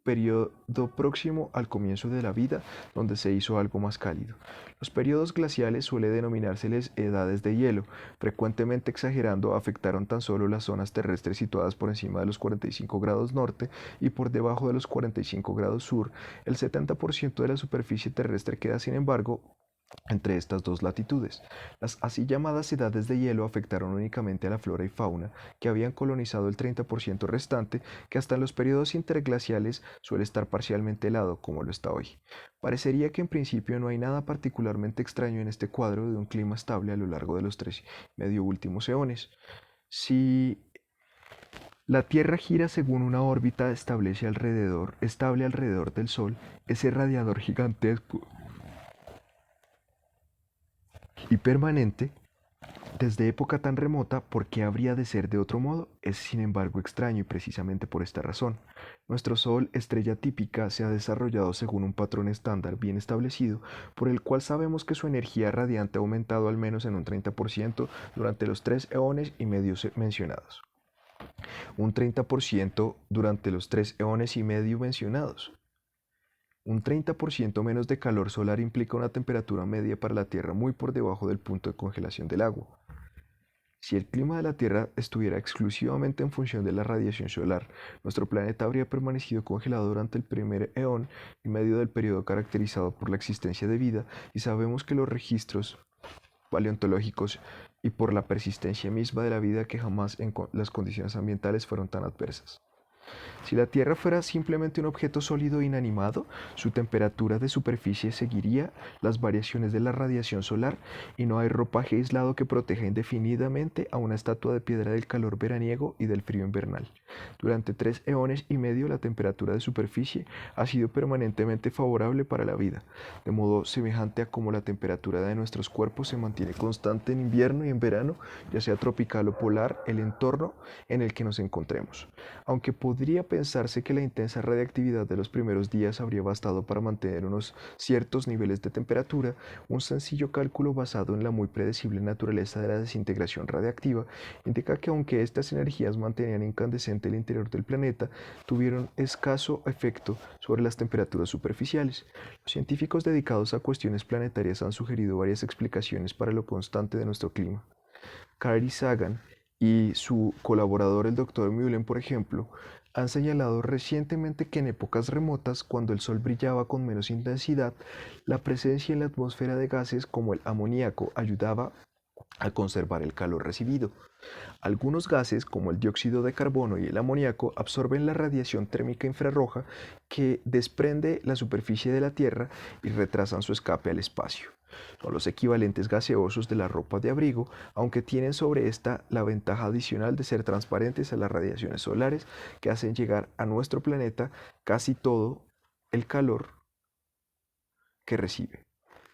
periodo próximo al comienzo de la vida, donde se hizo algo más cálido. Los periodos glaciales suele denominárseles edades de hielo, frecuentemente exagerando, afectaron tan solo las zonas terrestres situadas por encima de los 45 grados norte y por debajo de los 45 grados sur. El 70% de la superficie terrestre queda, sin embargo, entre estas dos latitudes. Las así llamadas edades de hielo afectaron únicamente a la flora y fauna, que habían colonizado el 30% restante, que hasta en los periodos interglaciales suele estar parcialmente helado, como lo está hoy. Parecería que en principio no hay nada particularmente extraño en este cuadro de un clima estable a lo largo de los 3 medio últimos eones. Si la Tierra gira según una órbita estable alrededor del Sol, ese radiador gigantesco y permanente, desde época tan remota, ¿por qué habría de ser de otro modo? Es sin embargo extraño y precisamente por esta razón. Nuestro Sol, estrella típica, se ha desarrollado según un patrón estándar bien establecido, por el cual sabemos que su energía radiante ha aumentado al menos en un 30% durante los 3 eones y medio mencionados. Un 30% durante los 3 eones y medio mencionados. Un 30% menos de calor solar implica una temperatura media para la Tierra muy por debajo del punto de congelación del agua. Si el clima de la Tierra estuviera exclusivamente en función de la radiación solar, nuestro planeta habría permanecido congelado durante el primer eón y medio del periodo caracterizado por la existencia de vida, y sabemos que los registros paleontológicos y por la persistencia misma de la vida que jamás en las condiciones ambientales fueron tan adversas. Si la Tierra fuera simplemente un objeto sólido e inanimado, su temperatura de superficie seguiría las variaciones de la radiación solar y no hay ropaje aislado que proteja indefinidamente a una estatua de piedra del calor veraniego y del frío invernal. Durante 3 eones y medio la temperatura de superficie ha sido permanentemente favorable para la vida, de modo semejante a como la temperatura de nuestros cuerpos se mantiene constante en invierno y en verano, ya sea tropical o polar, el entorno en el que nos encontremos. Aunque podría pensarse que la intensa radiactividad de los primeros días habría bastado para mantener unos ciertos niveles de temperatura, un sencillo cálculo basado en la muy predecible naturaleza de la desintegración radiactiva indica que aunque estas energías mantenían incandescente el interior del planeta, tuvieron escaso efecto sobre las temperaturas superficiales. Los científicos dedicados a cuestiones planetarias han sugerido varias explicaciones para lo constante de nuestro clima. Carl Sagan y su colaborador el Dr. Mullen, por ejemplo, han señalado recientemente que en épocas remotas, cuando el Sol brillaba con menos intensidad, la presencia en la atmósfera de gases como el amoníaco ayudaba a conservar el calor recibido. Algunos gases, como el dióxido de carbono y el amoníaco, absorben la radiación térmica infrarroja que desprende la superficie de la Tierra y retrasan su escape al espacio. Son los equivalentes gaseosos de la ropa de abrigo, aunque tienen sobre esta la ventaja adicional de ser transparentes a las radiaciones solares que hacen llegar a nuestro planeta casi todo el calor que recibe.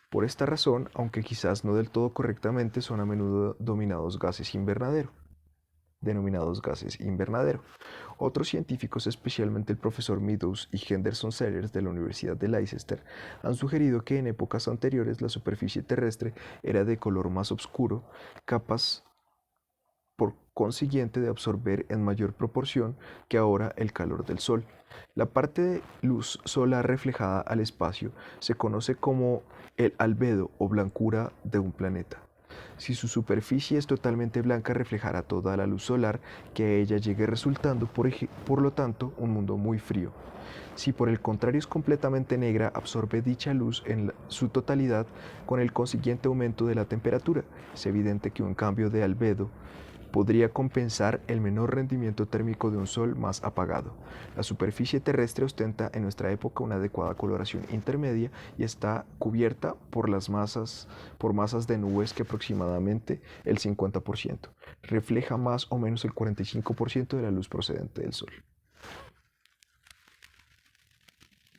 Por esta razón, aunque quizás no del todo correctamente, son a menudo denominados gases invernadero. Otros científicos, especialmente el profesor Meadows y Henderson Sellers de la Universidad de Leicester, han sugerido que en épocas anteriores la superficie terrestre era de color más oscuro, capaz por consiguiente de absorber en mayor proporción que ahora el calor del Sol. La parte de luz solar reflejada al espacio se conoce como el albedo o blancura de un planeta. Si su superficie es totalmente blanca, reflejará toda la luz solar que a ella llegue, resultando, por lo tanto, un mundo muy frío. Si por el contrario es completamente negra, absorbe dicha luz en su totalidad, con el consiguiente aumento de la temperatura. Es evidente que un cambio de albedo podría compensar el menor rendimiento térmico de un sol más apagado. La superficie terrestre ostenta en nuestra época una adecuada coloración intermedia y está cubierta por masas de nubes que aproximadamente el 50% refleja más o menos el 45% de la luz procedente del sol.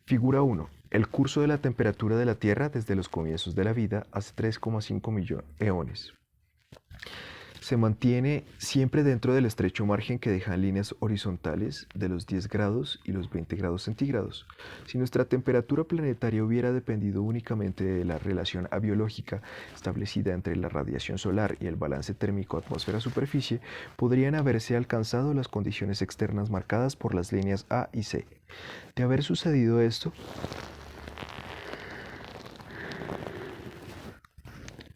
Figura 1. El curso de la temperatura de la Tierra desde los comienzos de la vida hace 3,5 millones eones. Se mantiene siempre dentro del estrecho margen que dejan líneas horizontales de los 10 grados y los 20 grados centígrados. Si nuestra temperatura planetaria hubiera dependido únicamente de la relación abiológica establecida entre la radiación solar y el balance térmico atmósfera-superficie, podrían haberse alcanzado las condiciones externas marcadas por las líneas A y C. De haber sucedido esto,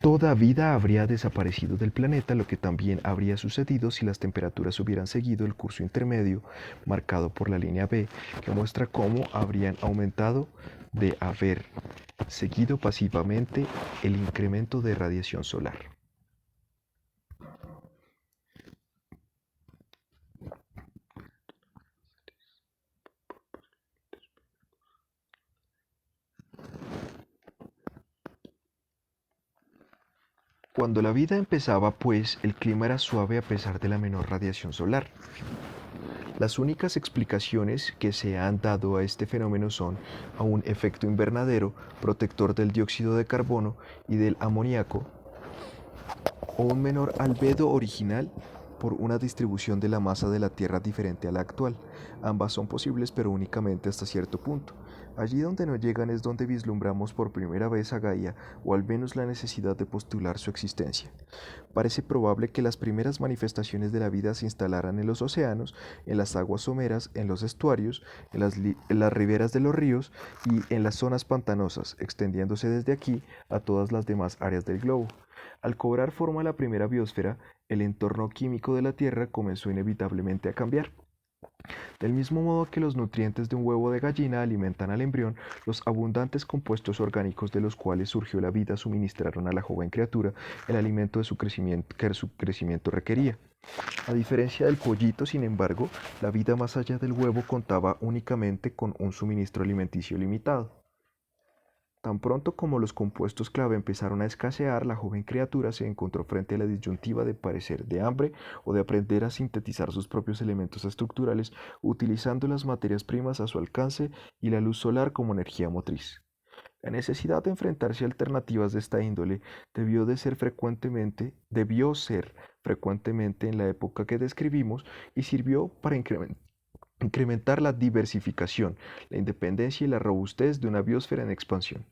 toda vida habría desaparecido del planeta, lo que también habría sucedido si las temperaturas hubieran seguido el curso intermedio marcado por la línea B, que muestra cómo habrían aumentado de haber seguido pasivamente el incremento de radiación solar. Cuando la vida empezaba, pues, el clima era suave a pesar de la menor radiación solar. Las únicas explicaciones que se han dado a este fenómeno son a un efecto invernadero protector del dióxido de carbono y del amoníaco, o un menor albedo original por una distribución de la masa de la Tierra diferente a la actual. Ambas son posibles, pero únicamente hasta cierto punto. Allí donde no llegan es donde vislumbramos por primera vez a Gaia, o al menos la necesidad de postular su existencia. Parece probable que las primeras manifestaciones de la vida se instalaran en los océanos, en las aguas someras, en los estuarios, en las riberas de los ríos y en las zonas pantanosas, extendiéndose desde aquí a todas las demás áreas del globo. Al cobrar forma la primera biosfera, el entorno químico de la Tierra comenzó inevitablemente a cambiar. Del mismo modo que los nutrientes de un huevo de gallina alimentan al embrión, los abundantes compuestos orgánicos de los cuales surgió la vida suministraron a la joven criatura el alimento de su crecimiento, que su crecimiento requería. A diferencia del pollito, sin embargo, la vida más allá del huevo contaba únicamente con un suministro alimenticio limitado. Tan pronto como los compuestos clave empezaron a escasear, la joven criatura se encontró frente a la disyuntiva de padecer de hambre o de aprender a sintetizar sus propios elementos estructurales utilizando las materias primas a su alcance y la luz solar como energía motriz. La necesidad de enfrentarse a alternativas de esta índole debió ser frecuentemente en la época que describimos y sirvió para incrementar la diversificación, la independencia y la robustez de una biosfera en expansión.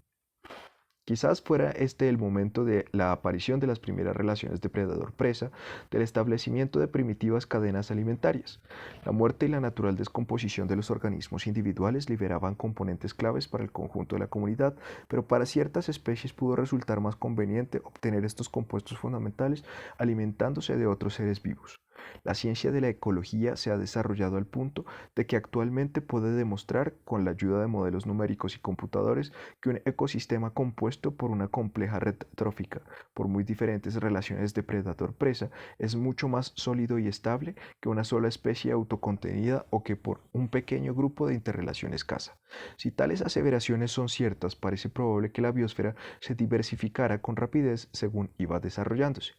Quizás fuera este el momento de la aparición de las primeras relaciones depredador-presa, del establecimiento de primitivas cadenas alimentarias. La muerte y la natural descomposición de los organismos individuales liberaban componentes claves para el conjunto de la comunidad, pero para ciertas especies pudo resultar más conveniente obtener estos compuestos fundamentales alimentándose de otros seres vivos. La ciencia de la ecología se ha desarrollado al punto de que actualmente puede demostrar, con la ayuda de modelos numéricos y computadores, que un ecosistema compuesto por una compleja red trófica, por muy diferentes relaciones depredador-presa, es mucho más sólido y estable que una sola especie autocontenida o que por un pequeño grupo de interrelaciones caza. Si tales aseveraciones son ciertas, parece probable que la biosfera se diversificara con rapidez según iba desarrollándose.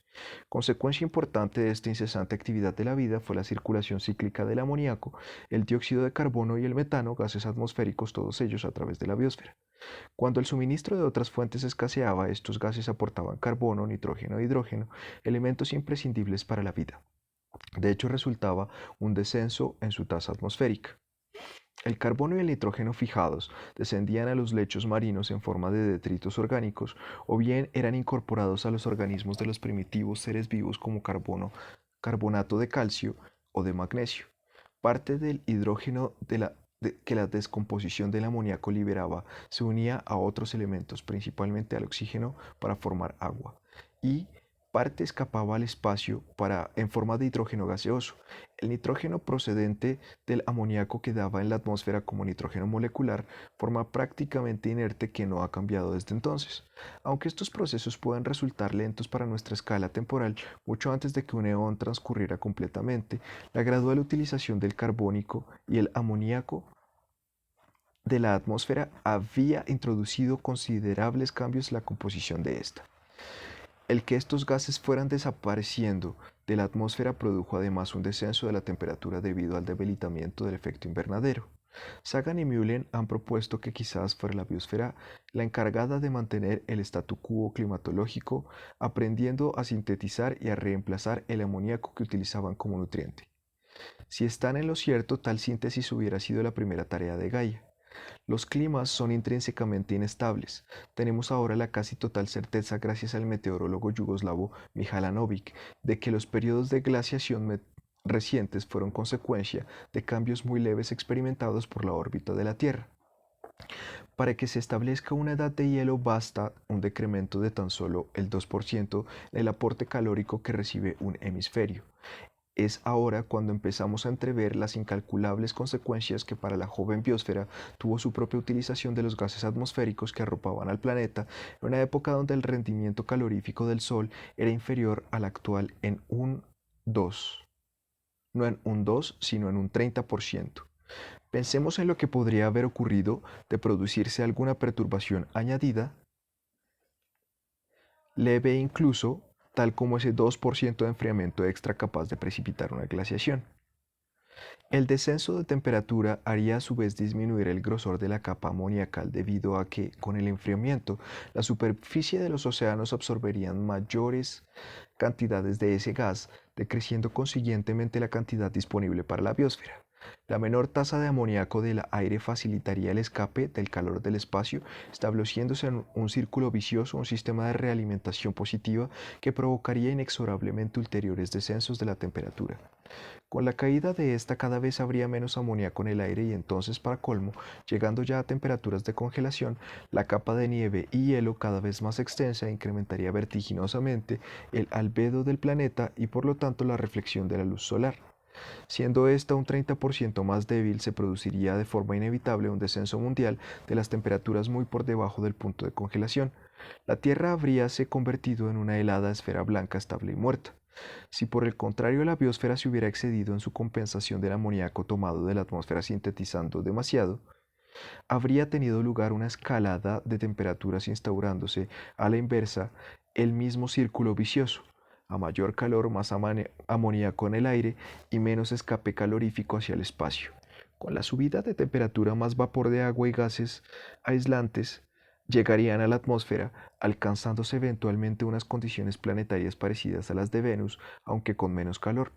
Consecuencia importante de esta incesante actividad de la vida fue la circulación cíclica del amoníaco, el dióxido de carbono y el metano, gases atmosféricos, todos ellos a través de la biosfera. Cuando el suministro de otras fuentes escaseaba, estos gases aportaban carbono, nitrógeno e hidrógeno, elementos imprescindibles para la vida. De hecho, resultaba un descenso en su tasa atmosférica. El carbono y el nitrógeno fijados descendían a los lechos marinos en forma de detritos orgánicos o bien eran incorporados a los organismos de los primitivos seres vivos como carbonato de calcio o de magnesio. Parte del hidrógeno que la descomposición del amoníaco liberaba se unía a otros elementos, principalmente al oxígeno, para formar agua, y parte escapaba al espacio en forma de hidrógeno gaseoso. El nitrógeno procedente del amoníaco quedaba en la atmósfera como nitrógeno molecular, forma prácticamente inerte que no ha cambiado desde entonces. Aunque estos procesos pueden resultar lentos para nuestra escala temporal, mucho antes de que un eón transcurriera completamente, la gradual utilización del carbónico y el amoníaco de la atmósfera había introducido considerables cambios en la composición de esta. El que estos gases fueran desapareciendo de la atmósfera produjo además un descenso de la temperatura debido al debilitamiento del efecto invernadero. Sagan y Mullen han propuesto que quizás fuera la biosfera la encargada de mantener el statu quo climatológico, aprendiendo a sintetizar y a reemplazar el amoníaco que utilizaban como nutriente. Si están en lo cierto, tal síntesis hubiera sido la primera tarea de Gaia. Los climas son intrínsecamente inestables. Tenemos ahora la casi total certeza, gracias al meteorólogo yugoslavo Mihala Novic, de que los periodos de glaciación recientes fueron consecuencia de cambios muy leves experimentados por la órbita de la Tierra. Para que se establezca una edad de hielo basta un decremento de tan solo el 2% del aporte calórico que recibe un hemisferio. Es ahora cuando empezamos a entrever las incalculables consecuencias que para la joven biosfera tuvo su propia utilización de los gases atmosféricos que arropaban al planeta en una época donde el rendimiento calorífico del Sol era inferior al actual en un 2, no en un 2, sino en un 30%. Pensemos en lo que podría haber ocurrido de producirse alguna perturbación añadida, leve incluso, tal como ese 2% de enfriamiento extra capaz de precipitar una glaciación. El descenso de temperatura haría a su vez disminuir el grosor de la capa amoniacal debido a que, con el enfriamiento, la superficie de los océanos absorberían mayores cantidades de ese gas, decreciendo consiguientemente la cantidad disponible para la biosfera. La menor tasa de amoníaco del aire facilitaría el escape del calor del espacio, estableciéndose en un círculo vicioso, un sistema de realimentación positiva que provocaría inexorablemente ulteriores descensos de la temperatura. Con la caída de esta cada vez habría menos amoníaco en el aire y entonces, para colmo, llegando ya a temperaturas de congelación, la capa de nieve y hielo cada vez más extensa incrementaría vertiginosamente el albedo del planeta y por lo tanto la reflexión de la luz solar. Siendo esta un 30% más débil, se produciría de forma inevitable un descenso mundial de las temperaturas muy por debajo del punto de congelación. La Tierra habríase convertido en una helada esfera blanca estable y muerta. Si por el contrario la biosfera se hubiera excedido en su compensación del amoníaco tomado de la atmósfera sintetizando demasiado, habría tenido lugar una escalada de temperaturas instaurándose a la inversa el mismo círculo vicioso. A mayor calor, más amoníaco en el aire y menos escape calorífico hacia el espacio. Con la subida de temperatura, más vapor de agua y gases aislantes llegarían a la atmósfera, alcanzándose eventualmente unas condiciones planetarias parecidas a las de Venus, aunque con menos calor.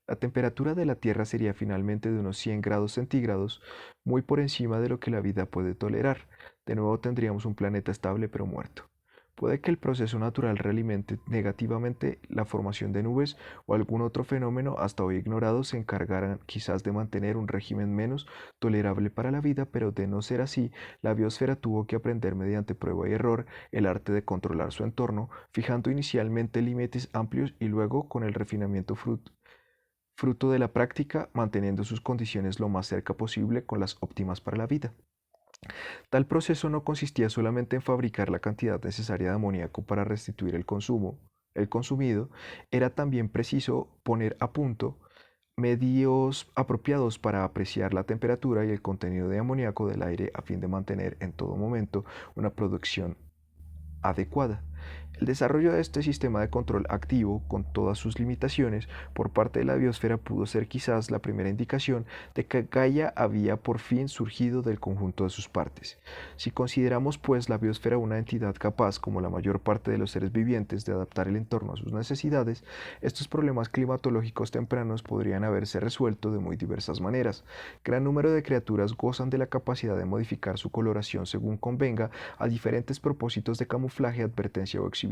La temperatura de la Tierra sería finalmente de unos 100 grados centígrados, muy por encima de lo que la vida puede tolerar. De nuevo tendríamos un planeta estable pero muerto. Puede que el proceso natural realimente negativamente la formación de nubes o algún otro fenómeno hasta hoy ignorado se encargaran quizás de mantener un régimen menos tolerable para la vida, pero de no ser así, la biosfera tuvo que aprender mediante prueba y error el arte de controlar su entorno, fijando inicialmente límites amplios y luego, con el refinamiento fruto de la práctica, manteniendo sus condiciones lo más cerca posible con las óptimas para la vida. Tal proceso no consistía solamente en fabricar la cantidad necesaria de amoníaco para restituir el consumido, era también preciso poner a punto medios apropiados para apreciar la temperatura y el contenido de amoníaco del aire a fin de mantener en todo momento una producción adecuada. El desarrollo de este sistema de control activo, con todas sus limitaciones, por parte de la biosfera pudo ser quizás la primera indicación de que Gaia había por fin surgido del conjunto de sus partes. Si consideramos pues la biosfera una entidad capaz, como la mayor parte de los seres vivientes, de adaptar el entorno a sus necesidades, estos problemas climatológicos tempranos podrían haberse resuelto de muy diversas maneras. Gran número de criaturas gozan de la capacidad de modificar su coloración según convenga a diferentes propósitos de camuflaje, advertencia o exhibición,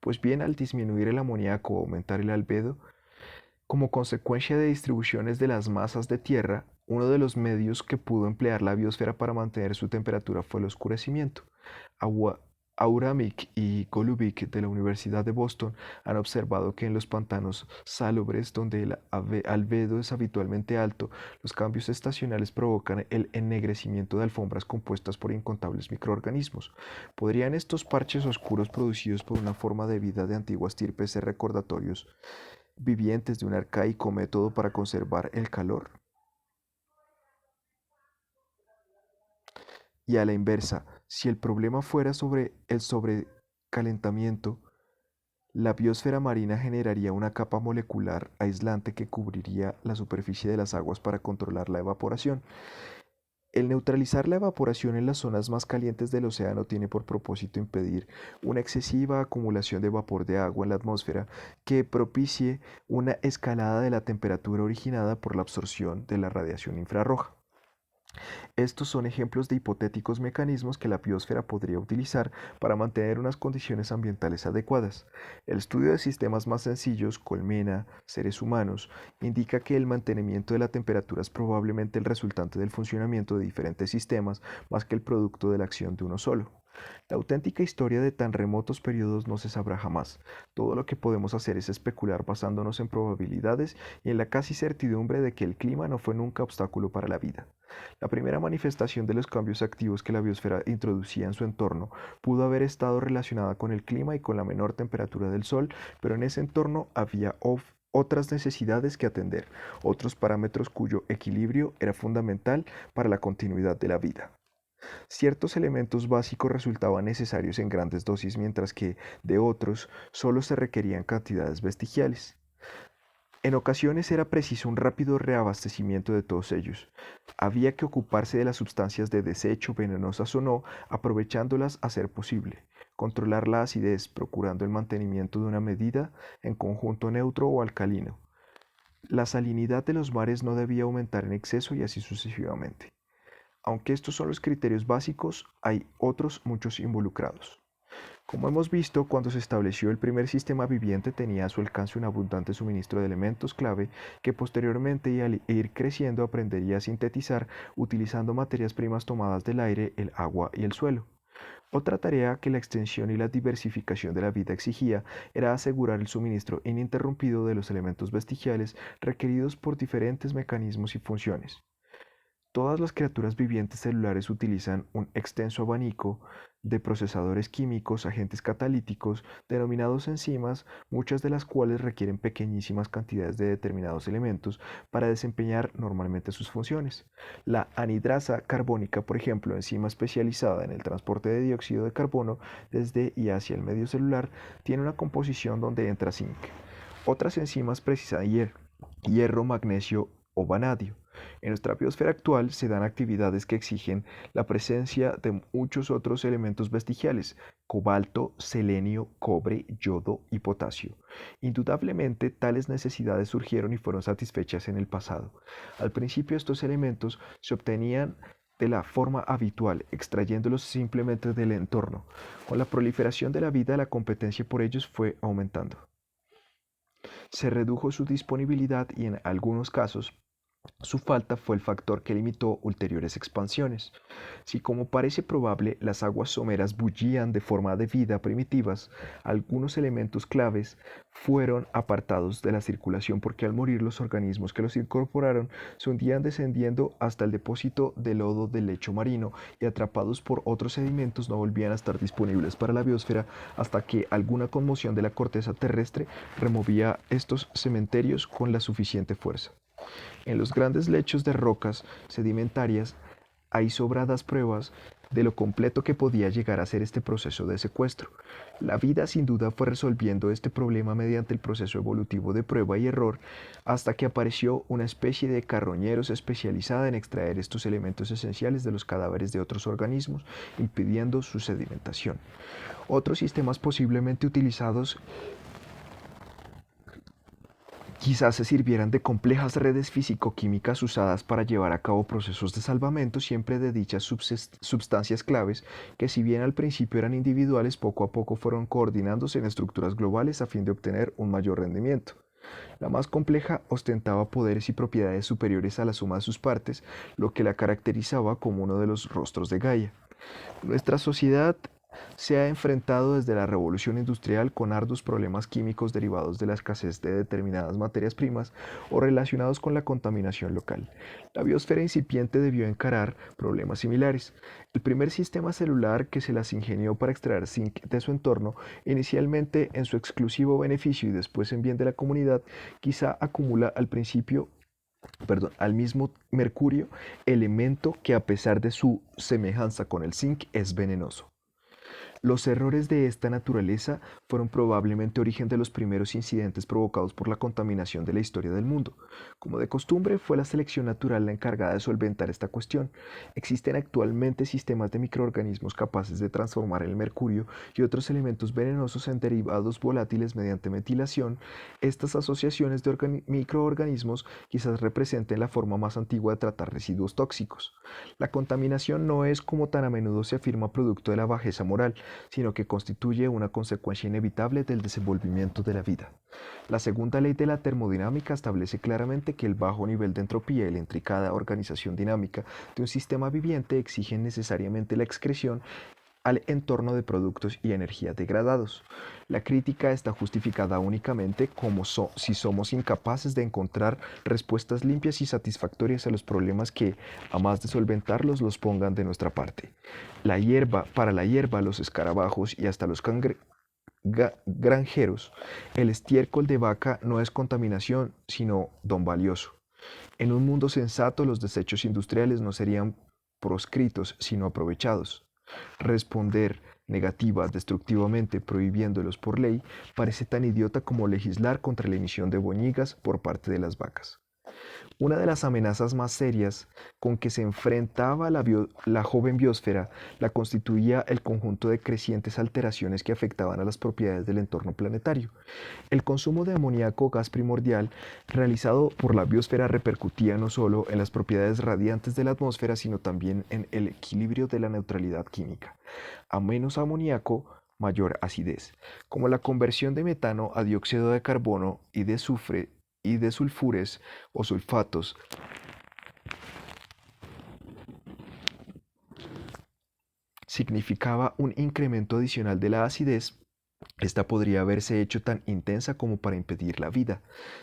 pues bien al disminuir el amoníaco o aumentar el albedo, como consecuencia de distribuciones de las masas de tierra, uno de los medios que pudo emplear la biosfera para mantener su temperatura fue el oscurecimiento. Agua, Auramic y Golubic de la Universidad de Boston han observado que en los pantanos salobres, donde el albedo es habitualmente alto, los cambios estacionales provocan el ennegrecimiento de alfombras compuestas por incontables microorganismos. ¿Podrían estos parches oscuros producidos por una forma de vida de antigua estirpe ser recordatorios vivientes de un arcaico método para conservar el calor? Y a la inversa, si el problema fuera sobre el sobrecalentamiento, la biosfera marina generaría una capa molecular aislante que cubriría la superficie de las aguas para controlar la evaporación. El neutralizar la evaporación en las zonas más calientes del océano tiene por propósito impedir una excesiva acumulación de vapor de agua en la atmósfera que propicie una escalada de la temperatura originada por la absorción de la radiación infrarroja. Estos son ejemplos de hipotéticos mecanismos que la biosfera podría utilizar para mantener unas condiciones ambientales adecuadas. El estudio de sistemas más sencillos, colmena, seres humanos, indica que el mantenimiento de la temperatura es probablemente el resultante del funcionamiento de diferentes sistemas más que el producto de la acción de uno solo. La auténtica historia de tan remotos periodos no se sabrá jamás. Todo lo que podemos hacer es especular basándonos en probabilidades y en la casi certidumbre de que el clima no fue nunca obstáculo para la vida. La primera manifestación de los cambios activos que la biosfera introducía en su entorno pudo haber estado relacionada con el clima y con la menor temperatura del Sol, pero en ese entorno había otras necesidades que atender, otros parámetros cuyo equilibrio era fundamental para la continuidad de la vida. Ciertos elementos básicos resultaban necesarios en grandes dosis, mientras que de otros solo se requerían cantidades vestigiales. En ocasiones era preciso un rápido reabastecimiento de todos ellos. Había que ocuparse de las sustancias de desecho, venenosas o no, aprovechándolas a ser posible. Controlar la acidez, procurando el mantenimiento de una medida en conjunto neutro o alcalino. La salinidad de los mares no debía aumentar en exceso y así sucesivamente. Aunque estos son los criterios básicos, hay otros muchos involucrados. Como hemos visto, cuando se estableció el primer sistema viviente tenía a su alcance un abundante suministro de elementos clave que posteriormente y al ir creciendo aprendería a sintetizar utilizando materias primas tomadas del aire, el agua y el suelo. Otra tarea que la extensión y la diversificación de la vida exigía era asegurar el suministro ininterrumpido de los elementos vestigiales requeridos por diferentes mecanismos y funciones. Todas las criaturas vivientes celulares utilizan un extenso abanico de procesadores químicos, agentes catalíticos, denominados enzimas, muchas de las cuales requieren pequeñísimas cantidades de determinados elementos para desempeñar normalmente sus funciones. La anhidrasa carbónica, por ejemplo, enzima especializada en el transporte de dióxido de carbono desde y hacia el medio celular, tiene una composición donde entra zinc. Otras enzimas precisan hierro, magnesio o vanadio. En nuestra biosfera actual se dan actividades que exigen la presencia de muchos otros elementos vestigiales: cobalto, selenio, cobre, yodo y potasio. Indudablemente, tales necesidades surgieron y fueron satisfechas en el pasado. Al principio estos elementos se obtenían de la forma habitual, extrayéndolos simplemente del entorno. Con la proliferación de la vida, la competencia por ellos fue aumentando. Se redujo su disponibilidad y en algunos casos su falta fue el factor que limitó ulteriores expansiones. Si, como parece probable, las aguas someras bullían de forma de vida primitivas, algunos elementos claves fueron apartados de la circulación porque al morir los organismos que los incorporaron se hundían descendiendo hasta el depósito de lodo del lecho marino y atrapados por otros sedimentos no volvían a estar disponibles para la biosfera hasta que alguna conmoción de la corteza terrestre removía estos cementerios con la suficiente fuerza. En los grandes lechos de rocas sedimentarias hay sobradas pruebas de lo completo que podía llegar a ser este proceso de secuestro. La vida sin duda fue resolviendo este problema mediante el proceso evolutivo de prueba y error hasta que apareció una especie de carroñeros especializada en extraer estos elementos esenciales de los cadáveres de otros organismos, impidiendo su sedimentación. Otros sistemas posiblemente utilizados quizás se sirvieran de complejas redes físico-químicas usadas para llevar a cabo procesos de salvamento siempre de dichas substancias claves que, si bien al principio eran individuales, poco a poco fueron coordinándose en estructuras globales a fin de obtener un mayor rendimiento. La más compleja ostentaba poderes y propiedades superiores a la suma de sus partes, lo que la caracterizaba como uno de los rostros de Gaia. Nuestra sociedad se ha enfrentado desde la revolución industrial con arduos problemas químicos derivados de la escasez de determinadas materias primas o relacionados con la contaminación local. La biosfera incipiente debió encarar problemas similares. El primer sistema celular que se las ingenió para extraer zinc de su entorno, inicialmente en su exclusivo beneficio y después en bien de la comunidad, quizá acumula al mismo mercurio, elemento que a pesar de su semejanza con el zinc es venenoso. Los errores de esta naturaleza fueron probablemente origen de los primeros incidentes provocados por la contaminación de la historia del mundo. Como de costumbre, fue la selección natural la encargada de solventar esta cuestión. Existen actualmente sistemas de microorganismos capaces de transformar el mercurio y otros elementos venenosos en derivados volátiles mediante metilación. Estas asociaciones de microorganismos quizás representen la forma más antigua de tratar residuos tóxicos. La contaminación no es, como tan a menudo se afirma, producto de la bajeza moral, sino que constituye una consecuencia inevitable del desenvolvimiento de la vida. La segunda ley de la termodinámica establece claramente que el bajo nivel de entropía y la intricada organización dinámica de un sistema viviente exigen necesariamente la excreción al entorno de productos y energía degradados. La crítica está justificada únicamente si somos incapaces de encontrar respuestas limpias y satisfactorias a los problemas que, a más de solventarlos, los pongan de nuestra parte. Para la hierba, los escarabajos y hasta los granjeros, el estiércol de vaca no es contaminación, sino don valioso. En un mundo sensato, los desechos industriales no serían proscritos, sino aprovechados. Responder negativa destructivamente prohibiéndolos por ley parece tan idiota como legislar contra la emisión de boñigas por parte de las vacas. Una de las amenazas más serias con que se enfrentaba la joven biosfera la constituía el conjunto de crecientes alteraciones que afectaban a las propiedades del entorno planetario. El consumo de amoníaco, gas primordial, realizado por la biosfera repercutía no solo en las propiedades radiantes de la atmósfera, sino también en el equilibrio de la neutralidad química. A menos amoníaco, mayor acidez, como la conversión de metano a dióxido de carbono y de azufre y de sulfures o sulfatos significaba un incremento adicional de la acidez. Esta podría haberse hecho tan intensa como para impedir la vida.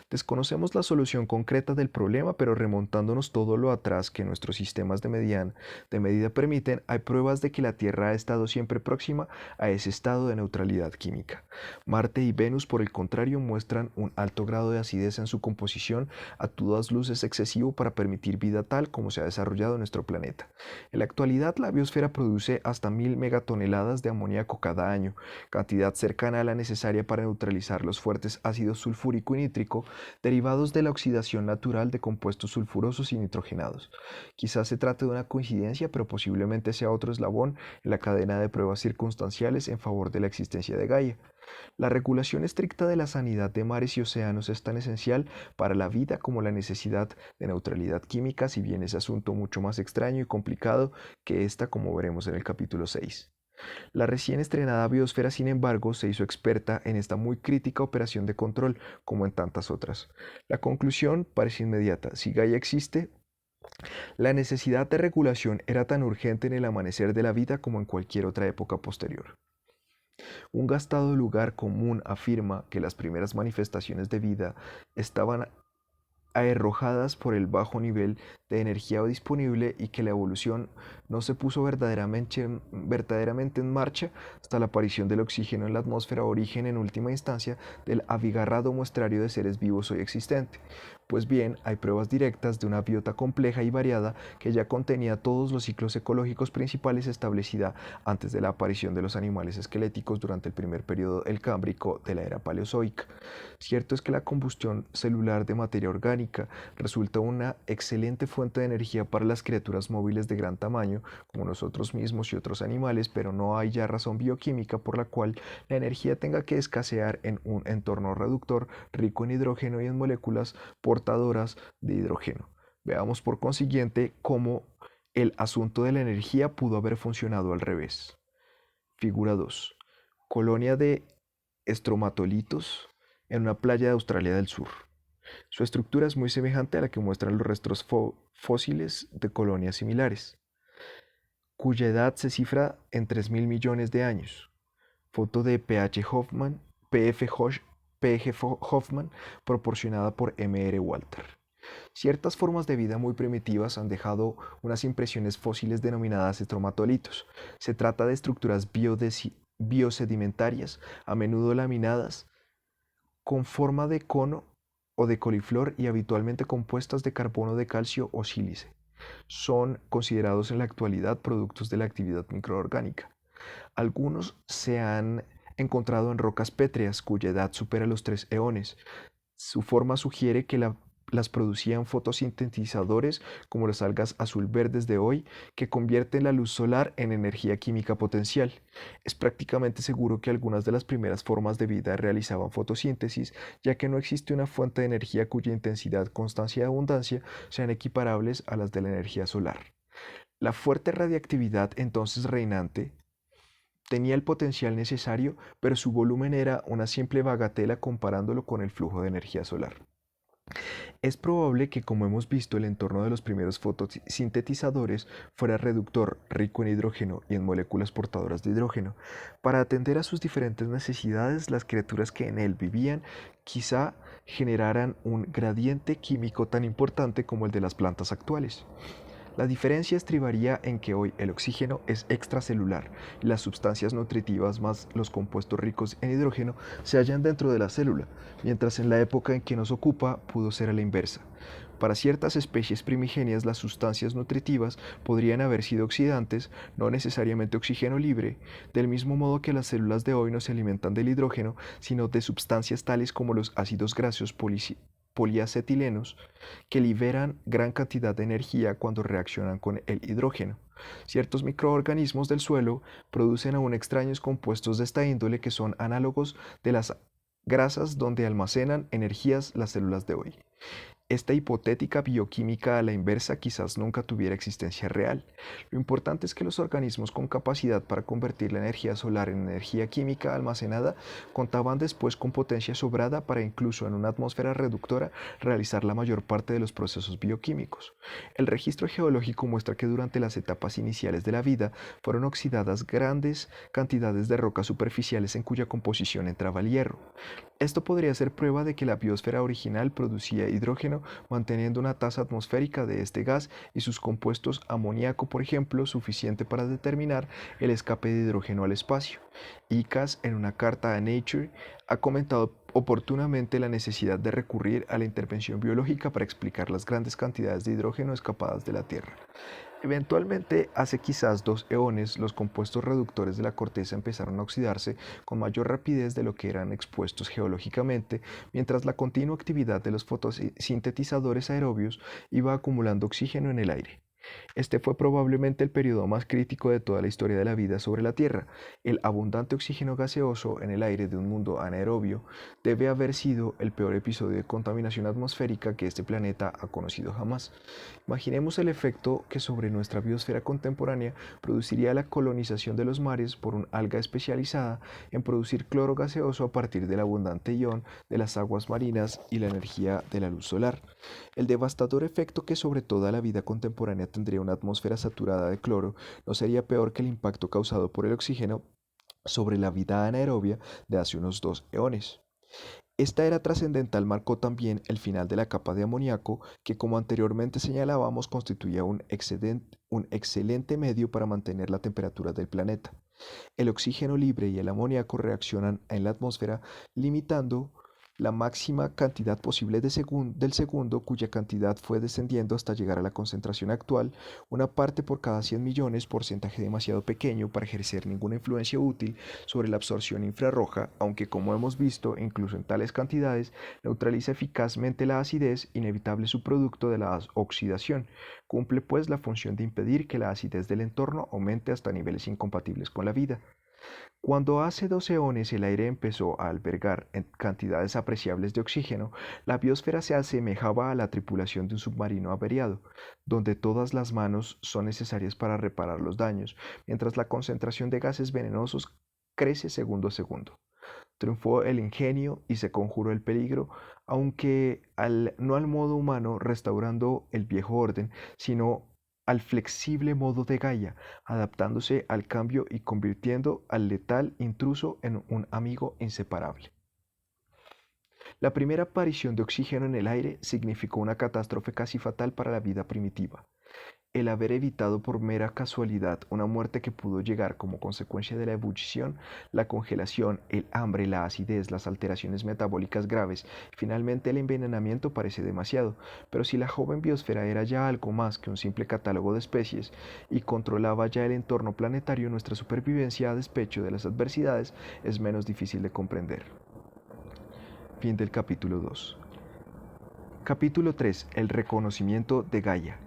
Desconocemos la solución concreta del problema, pero remontándonos todo lo atrás que nuestros sistemas de medida permiten, hay pruebas de que la Tierra ha estado siempre próxima a ese estado de neutralidad química. Marte y Venus, por el contrario, muestran un alto grado de acidez en su composición, a todas luces excesivo para permitir vida tal como se ha desarrollado en nuestro planeta. En la actualidad, la biosfera produce hasta 1000 megatoneladas de amoníaco cada año, cantidad cercana a la necesaria para neutralizar los fuertes ácidos sulfúrico y nítrico derivados de la oxidación natural de compuestos sulfurosos y nitrogenados. Quizás se trate de una coincidencia, pero posiblemente sea otro eslabón en la cadena de pruebas circunstanciales en favor de la existencia de Gaia. La regulación estricta de la sanidad de mares y océanos es tan esencial para la vida como la necesidad de neutralidad química, si bien es asunto mucho más extraño y complicado que esta, como veremos en el capítulo 6. La recién estrenada biosfera, sin embargo, se hizo experta en esta muy crítica operación de control, como en tantas otras. La conclusión parece inmediata. Si Gaia existe, la necesidad de regulación era tan urgente en el amanecer de la vida como en cualquier otra época posterior. Un gastado lugar común afirma que las primeras manifestaciones de vida estaban arrojadas por el bajo nivel de energía disponible y que la evolución no se puso verdaderamente en marcha hasta la aparición del oxígeno en la atmósfera, origen en última instancia del abigarrado muestrario de seres vivos hoy existente. Pues bien, hay pruebas directas de una biota compleja y variada que ya contenía todos los ciclos ecológicos principales establecida antes de la aparición de los animales esqueléticos durante el primer periodo el Cámbrico de la era Paleozoica. Cierto es que la combustión celular de materia orgánica resulta una excelente fuente de energía para las criaturas móviles de gran tamaño, como nosotros mismos y otros animales, pero no hay ya razón bioquímica por la cual la energía tenga que escasear en un entorno reductor rico en hidrógeno y en moléculas portadoras de hidrógeno. Veamos por consiguiente cómo el asunto de la energía pudo haber funcionado al revés. Figura 2. Colonia de estromatolitos en una playa de Australia del Sur. Su estructura es muy semejante a la que muestran los restos fósiles de colonias similares, cuya edad se cifra en 3.000 millones de años. Foto de PG Hoffman, proporcionada por M.R. Walter. Ciertas formas de vida muy primitivas han dejado unas impresiones fósiles denominadas estromatolitos. Se trata de estructuras biosedimentarias, a menudo laminadas, con forma de cono o de coliflor y habitualmente compuestas de carbono de calcio o sílice. Son considerados en la actualidad productos de la actividad microorgánica. Algunos se han encontrado en rocas pétreas cuya edad supera los 3 eones. Su forma sugiere que las producían fotosintetizadores como las algas azul-verdes de hoy, que convierten la luz solar en energía química potencial. Es prácticamente seguro que algunas de las primeras formas de vida realizaban fotosíntesis, ya que no existe una fuente de energía cuya intensidad, constancia y abundancia sean equiparables a las de la energía solar. La fuerte radiactividad entonces reinante tenía el potencial necesario, pero su volumen era una simple bagatela comparándolo con el flujo de energía solar. Es probable que, como hemos visto, el entorno de los primeros fotosintetizadores fuera reductor, rico en hidrógeno y en moléculas portadoras de hidrógeno. Para atender a sus diferentes necesidades, las criaturas que en él vivían quizá generaran un gradiente químico tan importante como el de las plantas actuales. La diferencia estribaría en que hoy el oxígeno es extracelular y las sustancias nutritivas más los compuestos ricos en hidrógeno se hallan dentro de la célula, mientras en la época en que nos ocupa pudo ser a la inversa. Para ciertas especies primigenias las sustancias nutritivas podrían haber sido oxidantes, no necesariamente oxígeno libre, del mismo modo que las células de hoy no se alimentan del hidrógeno, sino de sustancias tales como los ácidos grasos poliacetilenos que liberan gran cantidad de energía cuando reaccionan con el hidrógeno. Ciertos microorganismos del suelo producen aún extraños compuestos de esta índole que son análogos de las grasas donde almacenan energías las células de hoy. Esta hipotética bioquímica a la inversa quizás nunca tuviera existencia real. Lo importante es que los organismos con capacidad para convertir la energía solar en energía química almacenada contaban después con potencia sobrada para incluso en una atmósfera reductora realizar la mayor parte de los procesos bioquímicos. El registro geológico muestra que durante las etapas iniciales de la vida fueron oxidadas grandes cantidades de rocas superficiales en cuya composición entraba el hierro. Esto podría ser prueba de que la biosfera original producía hidrógeno manteniendo una tasa atmosférica de este gas y sus compuestos amoníaco, por ejemplo, suficiente para determinar el escape de hidrógeno al espacio. ICAS, en una carta a Nature, ha comentado oportunamente la necesidad de recurrir a la intervención biológica para explicar las grandes cantidades de hidrógeno escapadas de la Tierra. Eventualmente, hace quizás 2 eones, los compuestos reductores de la corteza empezaron a oxidarse con mayor rapidez de lo que eran expuestos geológicamente, mientras la continua actividad de los fotosintetizadores aerobios iba acumulando oxígeno en el aire. Este fue probablemente el periodo más crítico de toda la historia de la vida sobre la Tierra. El abundante oxígeno gaseoso en el aire de un mundo anaerobio debe haber sido el peor episodio de contaminación atmosférica que este planeta ha conocido jamás. Imaginemos el efecto que sobre nuestra biosfera contemporánea produciría la colonización de los mares por un alga especializada en producir cloro gaseoso a partir del abundante ion de las aguas marinas y la energía de la luz solar. El devastador efecto que sobre toda la vida contemporánea tendría una atmósfera saturada de cloro no sería peor que el impacto causado por el oxígeno sobre la vida anaerobia de hace unos 2 eones. Esta era trascendental marcó también el final de la capa de amoníaco, que como anteriormente señalábamos constituía un excelente medio para mantener la temperatura del planeta. El oxígeno libre y el amoníaco reaccionan en la atmósfera, limitando la máxima cantidad posible del segundo, cuya cantidad fue descendiendo hasta llegar a la concentración actual, una parte por cada 100 millones, porcentaje demasiado pequeño para ejercer ninguna influencia útil sobre la absorción infrarroja, aunque como hemos visto, incluso en tales cantidades, neutraliza eficazmente la acidez, inevitable subproducto de la oxidación. Cumple pues la función de impedir que la acidez del entorno aumente hasta niveles incompatibles con la vida. Cuando hace 2 eones el aire empezó a albergar en cantidades apreciables de oxígeno, la biosfera se asemejaba a la tripulación de un submarino averiado, donde todas las manos son necesarias para reparar los daños, mientras la concentración de gases venenosos crece segundo a segundo. Triunfó el ingenio y se conjuró el peligro, aunque no al modo humano restaurando el viejo orden, sino al flexible modo de Gaia, adaptándose al cambio y convirtiendo al letal intruso en un amigo inseparable. La primera aparición de oxígeno en el aire significó una catástrofe casi fatal para la vida primitiva. El haber evitado por mera casualidad una muerte que pudo llegar como consecuencia de la ebullición, la congelación, el hambre, la acidez, las alteraciones metabólicas graves, finalmente el envenenamiento parece demasiado, pero si la joven biosfera era ya algo más que un simple catálogo de especies y controlaba ya el entorno planetario, nuestra supervivencia a despecho de las adversidades es menos difícil de comprender. Fin del capítulo 2. Capítulo 3. El reconocimiento de Gaia.